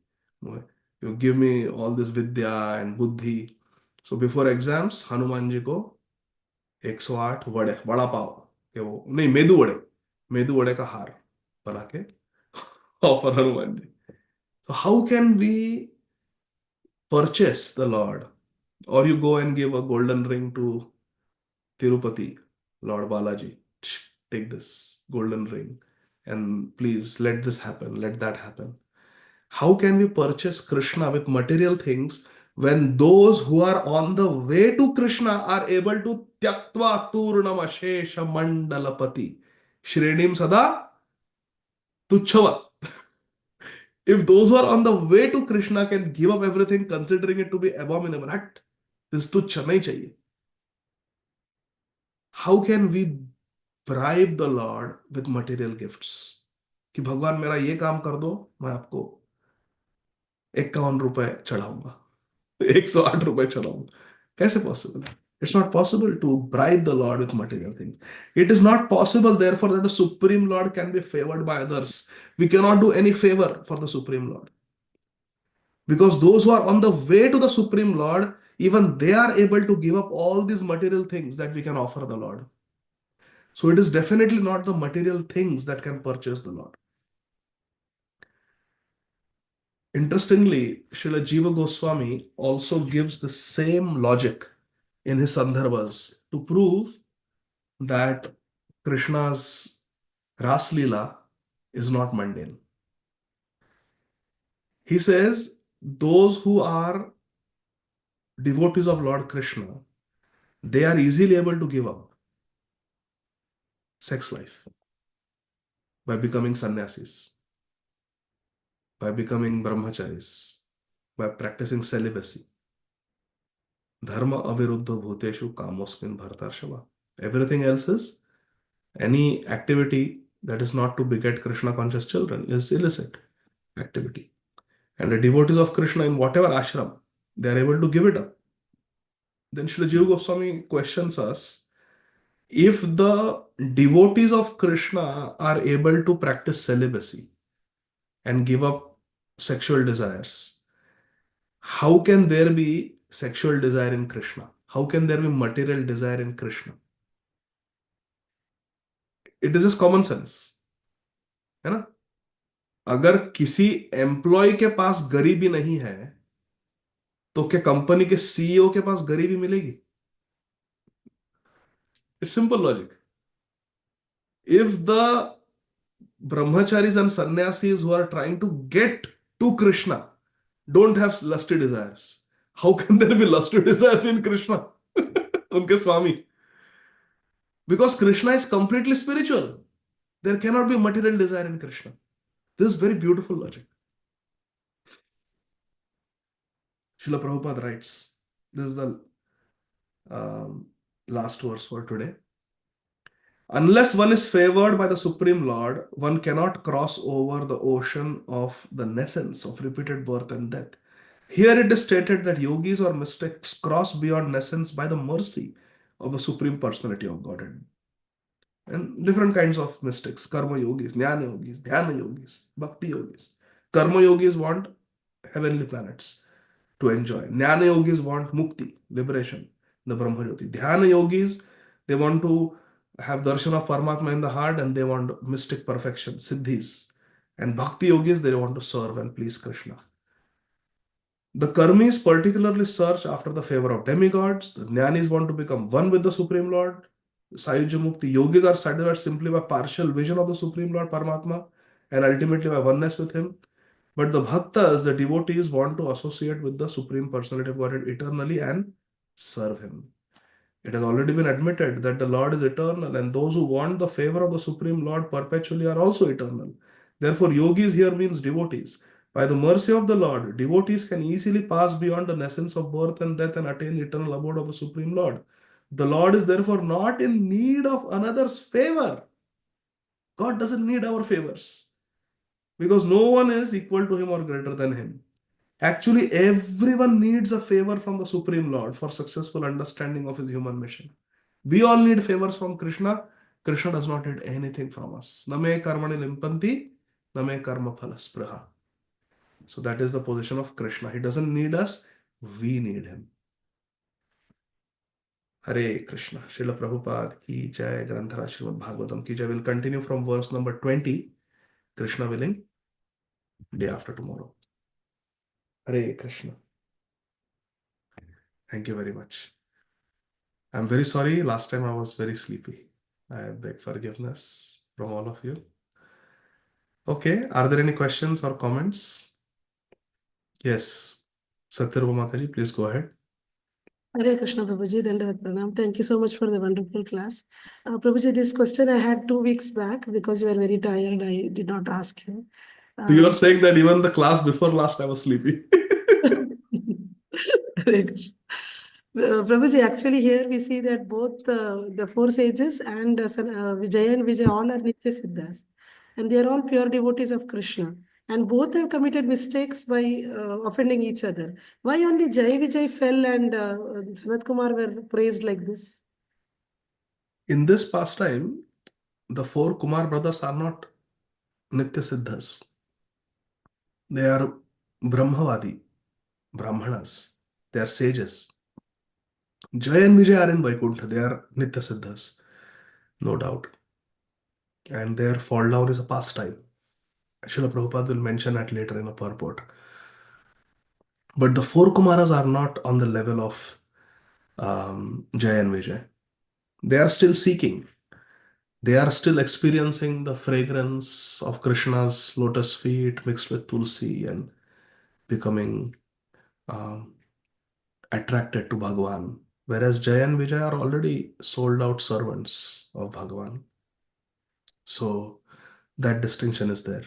You give me all this vidya and buddhi. So before exams, Hanuman ji को 108 वड़े वड़ा पाव के वो नहीं मेदू वड़े का हार बना के offer Hanuman ji. So how can we purchase the Lord? Or you go and give a golden ring to Tirupati, Lord Balaji. Take this golden ring and please let this happen, let that happen. How can we purchase Krishna with material things when those who are on the way to Krishna are able to tyaktva turnam ashesha mandalapati shrenim sada tuchhava? If those who are on the way to Krishna can give up everything considering it to be abominable, hut, this tuchha nahi chahiye. How can we bribe the Lord with material gifts? कि भगवान मेरा ये काम कर दो, मैं आपको 51 रुपए चढ़ाऊंगा, 108 रुपए चढ़ाऊंगा. कैसे possible? It's not possible to bribe the Lord with material things. It is not possible, therefore, that the Supreme Lord can be favored by others. We cannot do any favor for the Supreme Lord. Because those who are on the way to the Supreme Lord, even they are able to give up all these material things that we can offer the Lord. So it is definitely not the material things that can purchase the Lord. Interestingly, Srila Jiva Goswami also gives the same logic in his Sandarbhas to prove that Krishna's Ras Leela is not mundane. He says those who are devotees of Lord Krishna, they are easily able to give up sex life by becoming sannyasis, by becoming brahmacharis, by practicing celibacy. Dharma aviruddha bhuteshu kamosmin bhartarshava. Everything else is any activity that is not to beget Krishna conscious children is illicit activity. And the devotees of Krishna in whatever ashram, they are able to give it up. Then Srila Jiva Goswami questions us, if the devotees of Krishna are able to practice celibacy and give up sexual desires, how can there be sexual desire in Krishna? How can there be material desire in Krishna? It is just common sense, है ना? अगर किसी employ के पास गरीबी नहीं है तो क्या कंपनी के सीईओ के पास गरीबी मिलेगी? It's simple logic. If the brahmacharis and sannyasis who are trying to get to Krishna don't have lusty desires, how can there be lusty desires in Krishna? उनके स्वामी. Because Krishna is completely spiritual. There cannot be material desire in Krishna. This is very beautiful logic. Srila Prabhupada writes, this is the last verse for today. Unless one is favored by the Supreme Lord, one cannot cross over the ocean of the nescence of repeated birth and death. Here it is stated that yogis or mystics cross beyond nescence by the mercy of the Supreme Personality of Godhead. And different kinds of mystics, karma yogis, jnana yogis, dhyana yogis, bhakti yogis. Karma yogis want heavenly planets to enjoy. Jnana yogis want mukti, liberation, the Brahma Jyoti. Dhyana yogis, they want to have darshan of Paramatma in the heart and they want mystic perfection, siddhis. And bhakti yogis, they want to serve and please Krishna. The karmis particularly search after the favor of demigods. The jnanis want to become one with the Supreme Lord. Sayujya Mukti. Yogis are satisfied simply by partial vision of the Supreme Lord Paramatma and ultimately by oneness with Him. But the bhaktas, the devotees, want to associate with the Supreme Personality of Godhead eternally and serve Him. It has already been admitted that the Lord is eternal and those who want the favor of the Supreme Lord perpetually are also eternal. Therefore, yogis here means devotees. By the mercy of the Lord, devotees can easily pass beyond the essence of birth and death and attain eternal abode of the Supreme Lord. The Lord is therefore not in need of another's favor. God doesn't need our favors because no one is equal to Him or greater than Him. Actually, everyone needs a favor from the Supreme Lord for successful understanding of his human mission. We all need favors from Krishna. Krishna does not need anything from us. Name karmani limpanti, name karma phalaspraha. So that is the position of Krishna. He doesn't need us, we need him. Hare Krishna. Srila Prabhupada ki jai, Granthara Srimad Bhagavatam ki jai. We'll continue from verse number 20, Krishna willing, day after tomorrow. Hare Krishna. Thank you very much. I'm very sorry. Last time I was very sleepy. I beg forgiveness from all of you. Okay. Are there any questions or comments? Yes. Satyarupa Mataji, please go ahead. Hare Krishna, Prabhuji, Dandavat Pranam. Thank you so much for the wonderful class. Prabhuji, this question I had 2 weeks back because you were very tired. I did not ask you. So you are saying that even the class before last I was sleepy. Hare Krishna. Prabhuji, actually here we see that both the 4 sages and Vijay and Vijay all are Nitya Siddhas. And they are all pure devotees of Krishna. And both have committed mistakes by offending each other. Why only Jai Vijay fell and Sanat Kumar were praised like this? In this pastime, the 4 Kumar brothers are not Nitya Siddhas. They are Brahmavadi, Brahmanas. They are sages. Jay and Vijay are in Vaikuntha. They are Nitya Siddhas, no doubt. And their fall down is a pastime. Srila Prabhupada will mention that later in a purport. But the 4 Kumaras are not on the level of Jay and Vijay. They are still seeking. They are still experiencing the fragrance of Krishna's lotus feet mixed with tulsi and becoming attracted to Bhagavan. Whereas Jay and Vijay are already sold out servants of Bhagavan. So that distinction is there.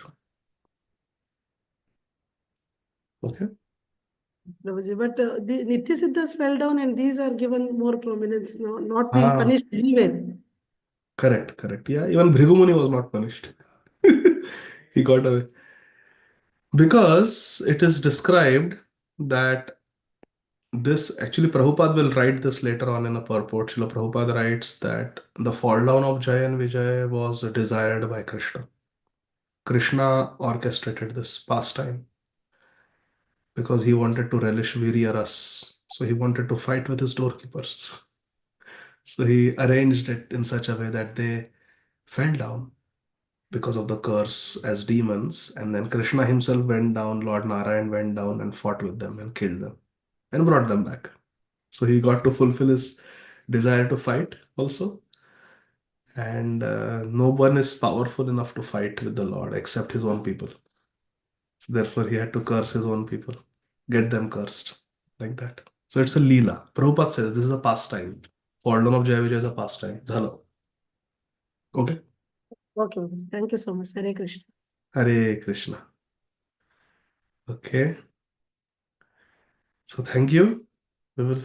Okay. Prabhuji, but the Nitya Siddhas fell down and these are given more prominence now, not being punished anywhere. Correct. Yeah, even Bhrigu Muni was not punished. He got away. Because it is described that this actually Prabhupada will write this later on in a purport. Srila Prabhupada writes that the fall down of Jay and Vijay was desired by Krishna. Krishna orchestrated this pastime because he wanted to relish Virya Ras. So he wanted to fight with his doorkeepers. So he arranged it in such a way that they fell down because of the curse as demons. And then Krishna himself went down, Lord Narayan went down and fought with them and killed them and brought them back. So he got to fulfill his desire to fight also. And no one is powerful enough to fight with the Lord except his own people. So therefore, he had to curse his own people, get them cursed like that. So it's a Leela. Prabhupada says this is a pastime. Fall down of Jaya Vijay is a pastime. Dhalo. Okay. Okay, thank you so much. Hare Krishna. Hare Krishna. Okay. So thank you. We will.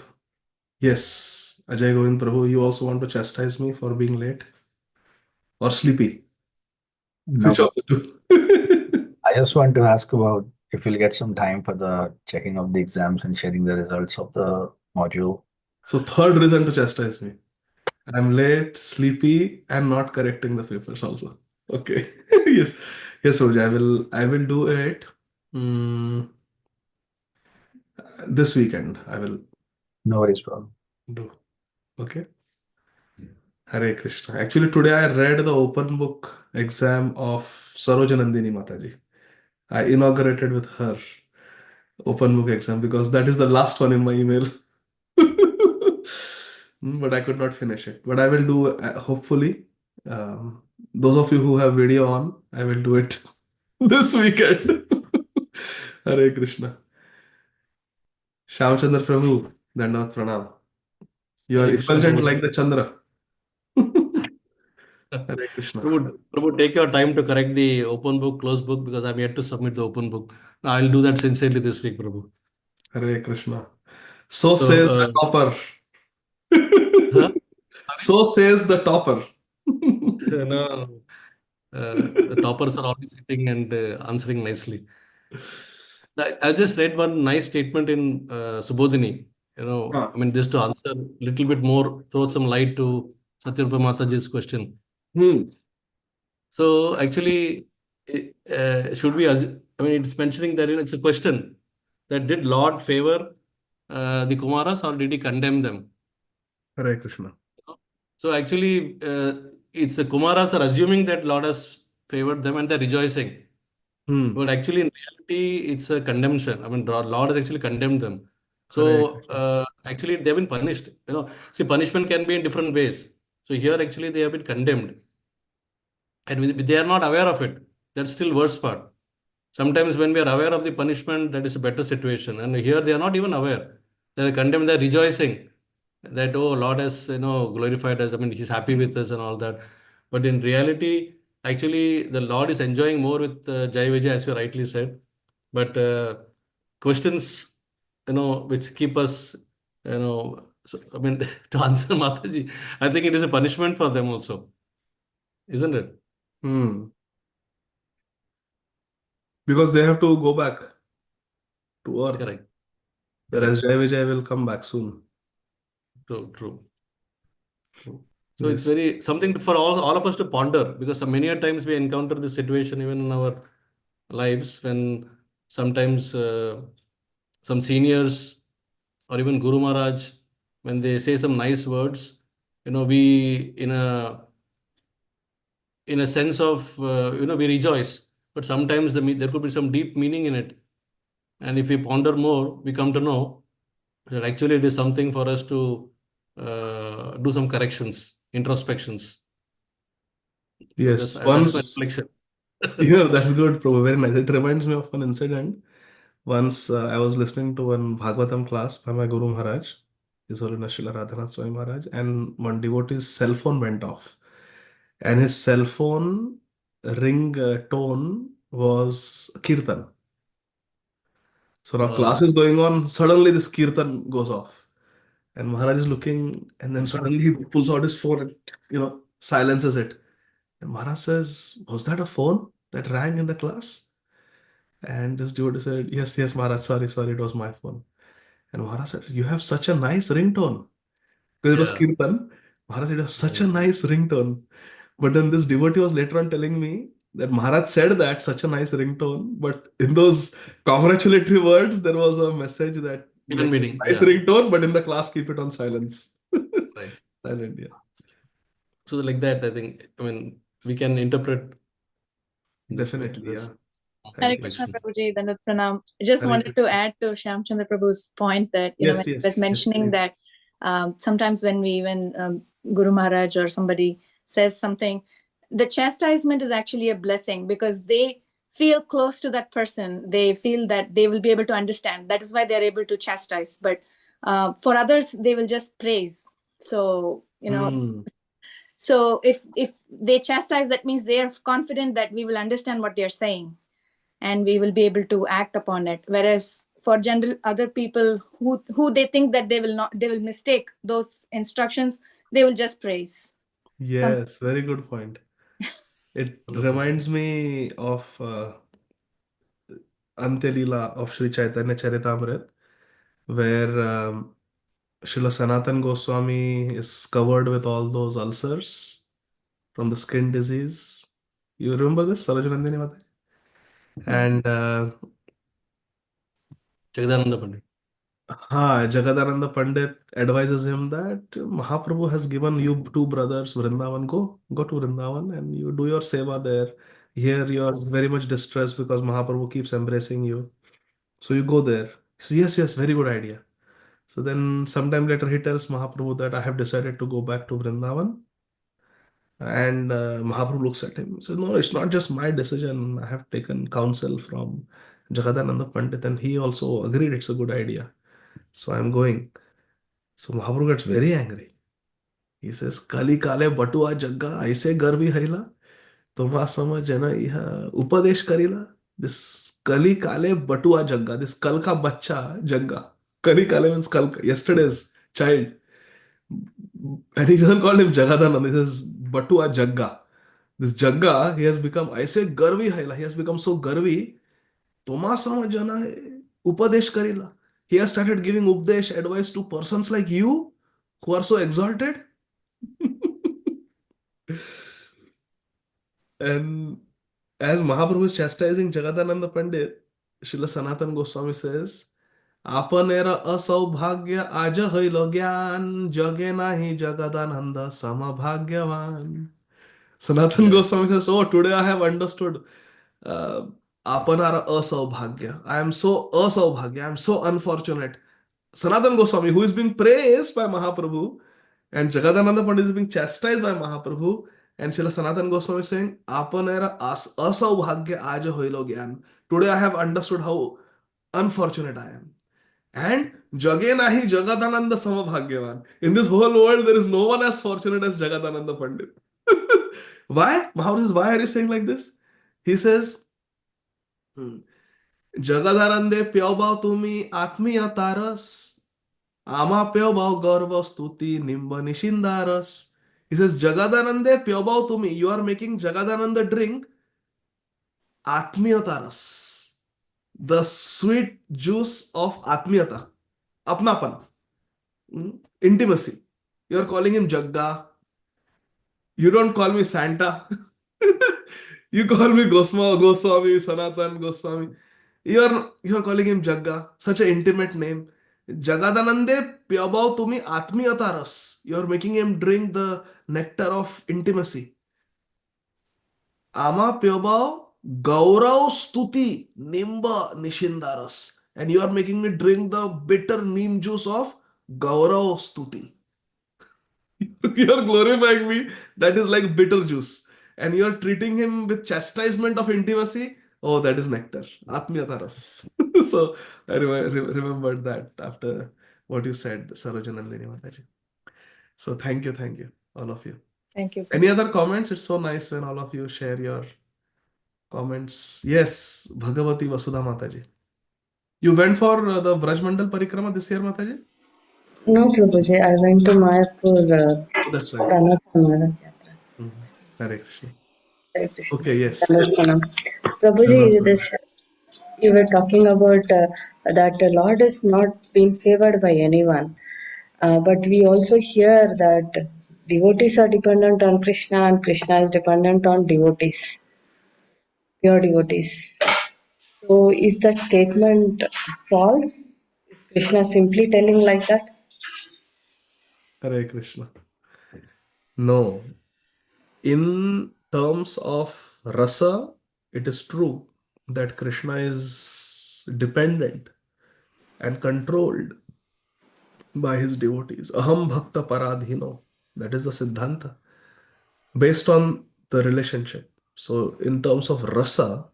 Yes, Ajay Govind Prabhu, you also want to chastise me for being late or sleepy? No, Which of the two? I just want to ask about if you'll get some time for the checking of the exams and sharing the results of the module. So third reason to chastise me. I'm late, sleepy, and not correcting the papers also. Okay. Yes. Yes, Roja, I will do it. This weekend I will No worries, bro. do. Okay. Hare Krishna. Actually, today I read the open book exam of Sarojanandini Mataji. I inaugurated with her open book exam because that is the last one in my email. But I could not finish it. But I will do, hopefully. Those of you who have video on, I will do it this weekend. Hare Krishna. Shyamchandra Prabhu, Dandavat Pranam. You are Hare Krishna, effulgent Prabhuji. like the Chandra. Hare Krishna. Prabhu, take your time to correct the open book, closed book, because I'm yet to submit the open book. I'll do that sincerely this week, Prabhu. Hare Krishna. So So, says the topper. huh? So says the topper. No, the toppers are already sitting and answering nicely. I just read one nice statement in Subodhini. Ah. I mean, just to answer a little bit more, throw some light to Satyarupama Mataji's question. Hmm. So actually, should we? I mean, it's mentioning that it's a question that did Lord favor the Kumaras or did he condemn them? Hare Krishna. So actually, it's the Kumaras are assuming that Lord has favored them and they're rejoicing. Hmm. But actually, in reality, it's a condemnation. I mean, Lord has actually condemned them. Hare So Krishna. actually, they've been punished. See, punishment can be in different ways. So here, actually, they have been condemned, and they are not aware of it. That's still worse part. Sometimes when we are aware of the punishment, that is a better situation. And here, they are not even aware. They are condemned. They are rejoicing that Lord has glorified us. I mean, He's happy with us and all that. But in reality, actually, the Lord is enjoying more with Jai Vijay, as you rightly said. But questions, which keep us, so, I mean, to answer Mataji, I think it is a punishment for them also, isn't it? Hmm. Because they have to go back to earth, Correct. whereas Correct. Jai Vijay will come back soon. True. True. True. So it's Yes. very something for all of us to ponder because many a times we encounter this situation even in our lives when sometimes some seniors or even Guru Maharaj, when they say some nice words, we in a sense of we rejoice, but sometimes there could be some deep meaning in it, and if we ponder more, we come to know that actually it is something for us to do some corrections, introspections. So Yes. that's my Once, reflection. that's good, Prabhu. Very nice. It reminds me of an incident. Once I was listening to one Bhagavatam class by my Guru Maharaj, His Holiness Srila Radhanath Swami Maharaj, and one devotee's cell phone went off. And his cell phone ring tone was Kirtan. So now class Wow. is going on, suddenly this Kirtan goes off. And Maharaj is looking, and then suddenly he pulls out his phone and, silences it. And Maharaj says, "Was that a phone that rang in the class?" And this devotee said, "Yes, yes, Maharaj, sorry, sorry, it was my phone." And Maharaj said, "You have such a nice ringtone." Because it was Yeah. Kirtan. Maharaj said, "You have such a Right. nice ringtone." But then this devotee was later on telling me that Maharaj said that, such a nice ringtone. But in those congratulatory words, there was a message that, Hidden like, meaning. nice Yeah. ringtone, but in the class, keep it on silence. Right. Silent, yeah. So like that, I think, I mean, we can interpret in this way. Definitely, yeah. That's my Hare Thank you. Krishna reflection. Prabhuji, Dandat Pranam. I just Hare wanted to Krishna. add to Shyam Chandra Prabhu's point that, when Yes, he was yes, yes, mentioning please. that sometimes when we even Guru Maharaj or somebody says something, the chastisement is actually a blessing because they feel close to that person. They feel that they will be able to understand. That is why they're able to chastise. But for others, they will just praise. So, Hmm. so if they chastise, that means they are confident that we will understand what they're saying and we will be able to act upon it, whereas for general other people who they think that they will mistake those instructions, they will just praise something. Yes, very good point. It Wonderful. reminds me of Ante Leela of Sri Chaitanya Charitamrita, where Srila Sanatan Goswami is covered with all those ulcers from the skin disease. You remember this, Sarojanandini Mata? And Jagadananda Pandit. Jagadananda Pandit advises him that Mahaprabhu has given you two brothers, Vrindavan. Go to Vrindavan and you do your seva there. Here you are very much distressed because Mahaprabhu keeps embracing you. So you go there. He says, yes, yes, very good idea. So then sometime later he tells Mahaprabhu that I have decided to go back to Vrindavan. And Mahaprabhu looks at him and says, no, it's not just my decision. I have taken counsel from Jagadananda Pandit and he also agreed it's a good idea. So I'm going. So Mahaprabhu gets very angry. He says, Kali kale batua jagga aise garvi haila. Toma samajh iha upadesh karila. This Kali kale batua jagga, this kal ka bacha jagga. Kali kale means yesterday's child. And he doesn't call him Jagadanand, he says batua jagga. This jagga, he has become, I say garvi haila, he has become so garvi Toma samajhana hai. Upadesh karila. He has started giving Updesh advice to persons like you who are so exalted. And as Mahaprabhu is chastising Jagadananda Pandit, Srila Sanatana Goswami says, आपनेर असौभाग्य आज हईल ज्ञान जगे नाही Jagdanand समभाग्यवान. Sanatan Yeah. Goswami says, oh, today I have understood. Uh, Apanara asaubhagya. I am so asaubhagya. I am so unfortunate. Sanatan Goswami, who is being praised by Mahaprabhu, and Jagadananda Pandit is being chastised by Mahaprabhu, and Srila Sanatan Goswami is saying, Apanera asaubhagya aja hoilo gyan. Today I have understood how unfortunate I am. And Jage nahi Jagadananda samabhagyavan. In this whole world, there is no one as fortunate as Jagadananda Pandit. Why? Mahaprabhu says, why are you saying like this? He says, जगदानंदे प्योबाव तुम्ही आत्मीय तारस आमा प्योबाव गर्व स्तुति निंब निशिंदारस. He says, Jagadanande प्योबाव तुम्ही. You are making Jagadananda drink आत्मीय तारस, the sweet juice of आत्मीयता, अपनापन, intimacy. You are calling him Jagga. You don't call me Santa. You call me Goswami, Sanatan Goswami. You are calling him Jagga, such an intimate name. Jagadanande Pyabhav Tumi Atmiyata Ras. You are making him drink the nectar of intimacy. Ama Pyabhav Gaurav Stuti Nimba Nishindaras. And you are making me drink the bitter neem juice of Gaurav Stuti. You are glorifying me. That is like bitter juice. And you are treating him with chastisement of intimacy. Oh, that is nectar. Atmiyataras. So I remembered that after what you said, Sarojanandini Mataji. So thank you, all of you. Thank you. Any other comments? It's so nice when all of you share your comments. Yes, Bhagavati Vasudha Mataji. You went for the Vrajmandal Parikrama this year, Mataji? No, Prabhuji, I went to Mayapur Oh, that's right. Ranasamara Jatra. Mhm. Hare Krishna. Hare Krishna. Okay, yes. Dandavanam. Prabhuji, you were talking about that the Lord is not being favored by anyone. But we also hear that devotees are dependent on Krishna and Krishna is dependent on devotees, pure devotees. So is that statement false? Is Krishna simply telling like that? Hare Krishna. No. In terms of rasa, it is true that Krishna is dependent and controlled by his devotees. Aham bhakta paradhino. That is the Siddhanta. Based on the relationship. So, in terms of rasa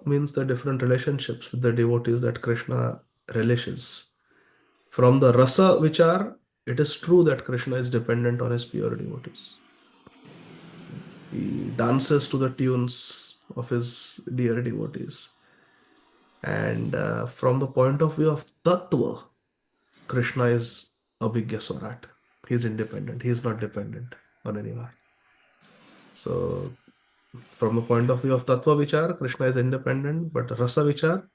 means the different relationships with the devotees that Krishna relishes. From the rasa vichar, it is true that Krishna is dependent on his pure devotees. He dances to the tunes of his dear devotees. And from the point of view of Tattva, Krishna is Abhigya Swarat. He is independent. He is not dependent on anyone. So, from the point of view of Tattva Vichar, Krishna is independent, but Rasa Vichar,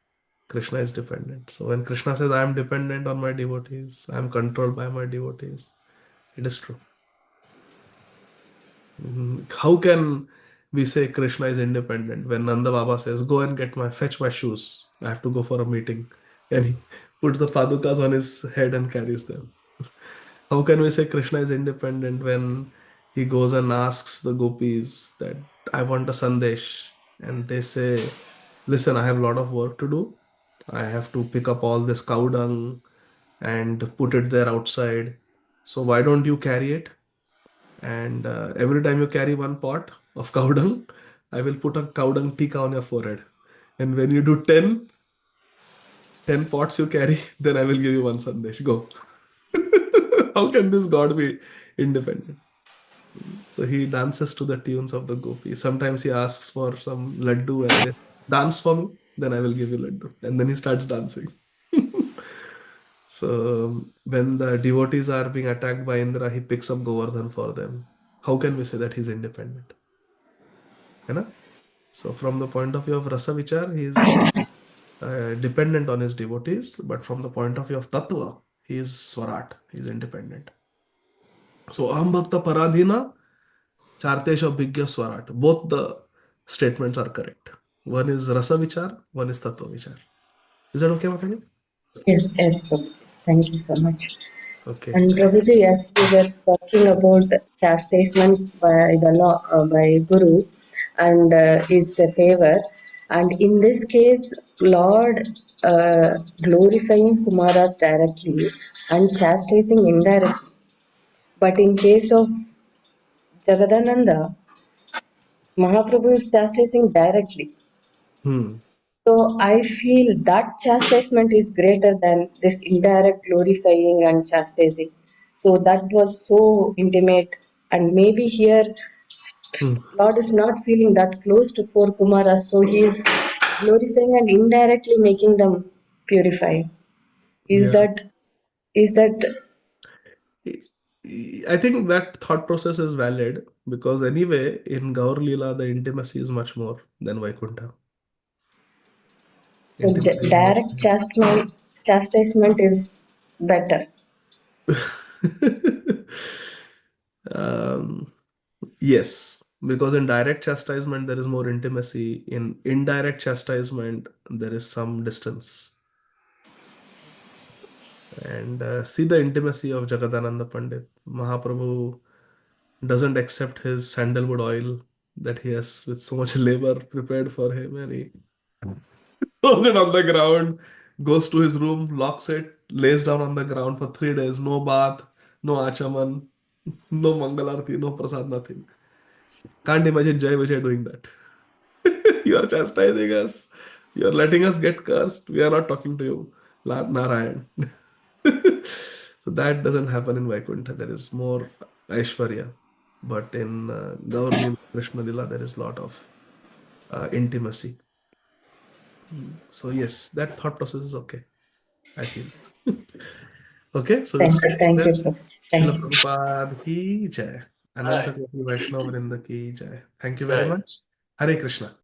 Krishna is dependent. So, when Krishna says, I am dependent on my devotees, I am controlled by my devotees, it is true. How can we say Krishna is independent when Nanda Baba says, go and fetch my shoes. I have to go for a meeting. And he puts the padukas on his head and carries them. How can we say Krishna is independent when he goes and asks the gopis that I want a sandesh? And they say, listen, I have a lot of work to do. I have to pick up all this cow dung and put it there outside. So why don't you carry it? And every time you carry one pot of cow dung, I will put a cow dung tika on your forehead. And when you do 10 pots you carry, then I will give you one sandesh. Go. How can this God be independent? So he dances to the tunes of the gopi. Sometimes he asks for some laddu and they dance for me, then I will give you laddu. And then he starts dancing. So when the devotees are being attacked by Indra, he picks up Govardhan for them. How can we say that he's independent? You know? So from the point of view of Rasa Vichar, he is dependent on his devotees, but from the point of view of Tattva, he is Swarat, he is independent. So Aham Bhakta Paradhina, Chartesha Bhigya Swarat. Both the statements are correct. One is Rasa Vichar, one is Tattva Vichar. Is that okay, Mataji? Yes, yes, Prabhuji. Thank you so much. Okay. And Prabhuji, as we were talking about chastisement by the law, by Guru, and is a favor, and in this case, Lord glorifying Kumaras directly and chastising indirectly. But in case of Jagadananda, Mahaprabhu is chastising directly. Hmm. So I feel that chastisement is greater than this indirect glorifying and chastising. So that was so intimate, and maybe here Hmm. Lord is not feeling that close to four Kumaras, so he is glorifying and indirectly making them purify. Is Yeah. that I think that thought process is valid because anyway, in Gaur Leela, the intimacy is much more than Vaikuntha. so Intimacy is more. direct chastisement is better? Um, yes, because in direct chastisement, there is more intimacy. In indirect chastisement, there is some distance. And see the intimacy of Jagadananda Pandit. Mahaprabhu doesn't accept his sandalwood oil that he has with so much labor prepared for him, and he throws it on the ground, goes to his room, locks it, lays down on the ground for 3 days. No bath, no achaman, no mangalarti, no prasad, nothing. Can't imagine Jai Vijay doing that. You are chastising us. You are letting us get cursed. We are not talking to you, Narayan. So that doesn't happen in Vaikuntha. There is more Aishwarya. But in Gaur Leela, Krishna Leela, there is a lot of intimacy. So yes, that thought process is okay, I feel. Okay, so we'll stop Thank you, there. Prabhuji. Srila Thank you. Prabhupada ki jai. Ananta Right. Koti Vaishnava Vrinda ki jai. Thank you very Right. much. Hare Krishna.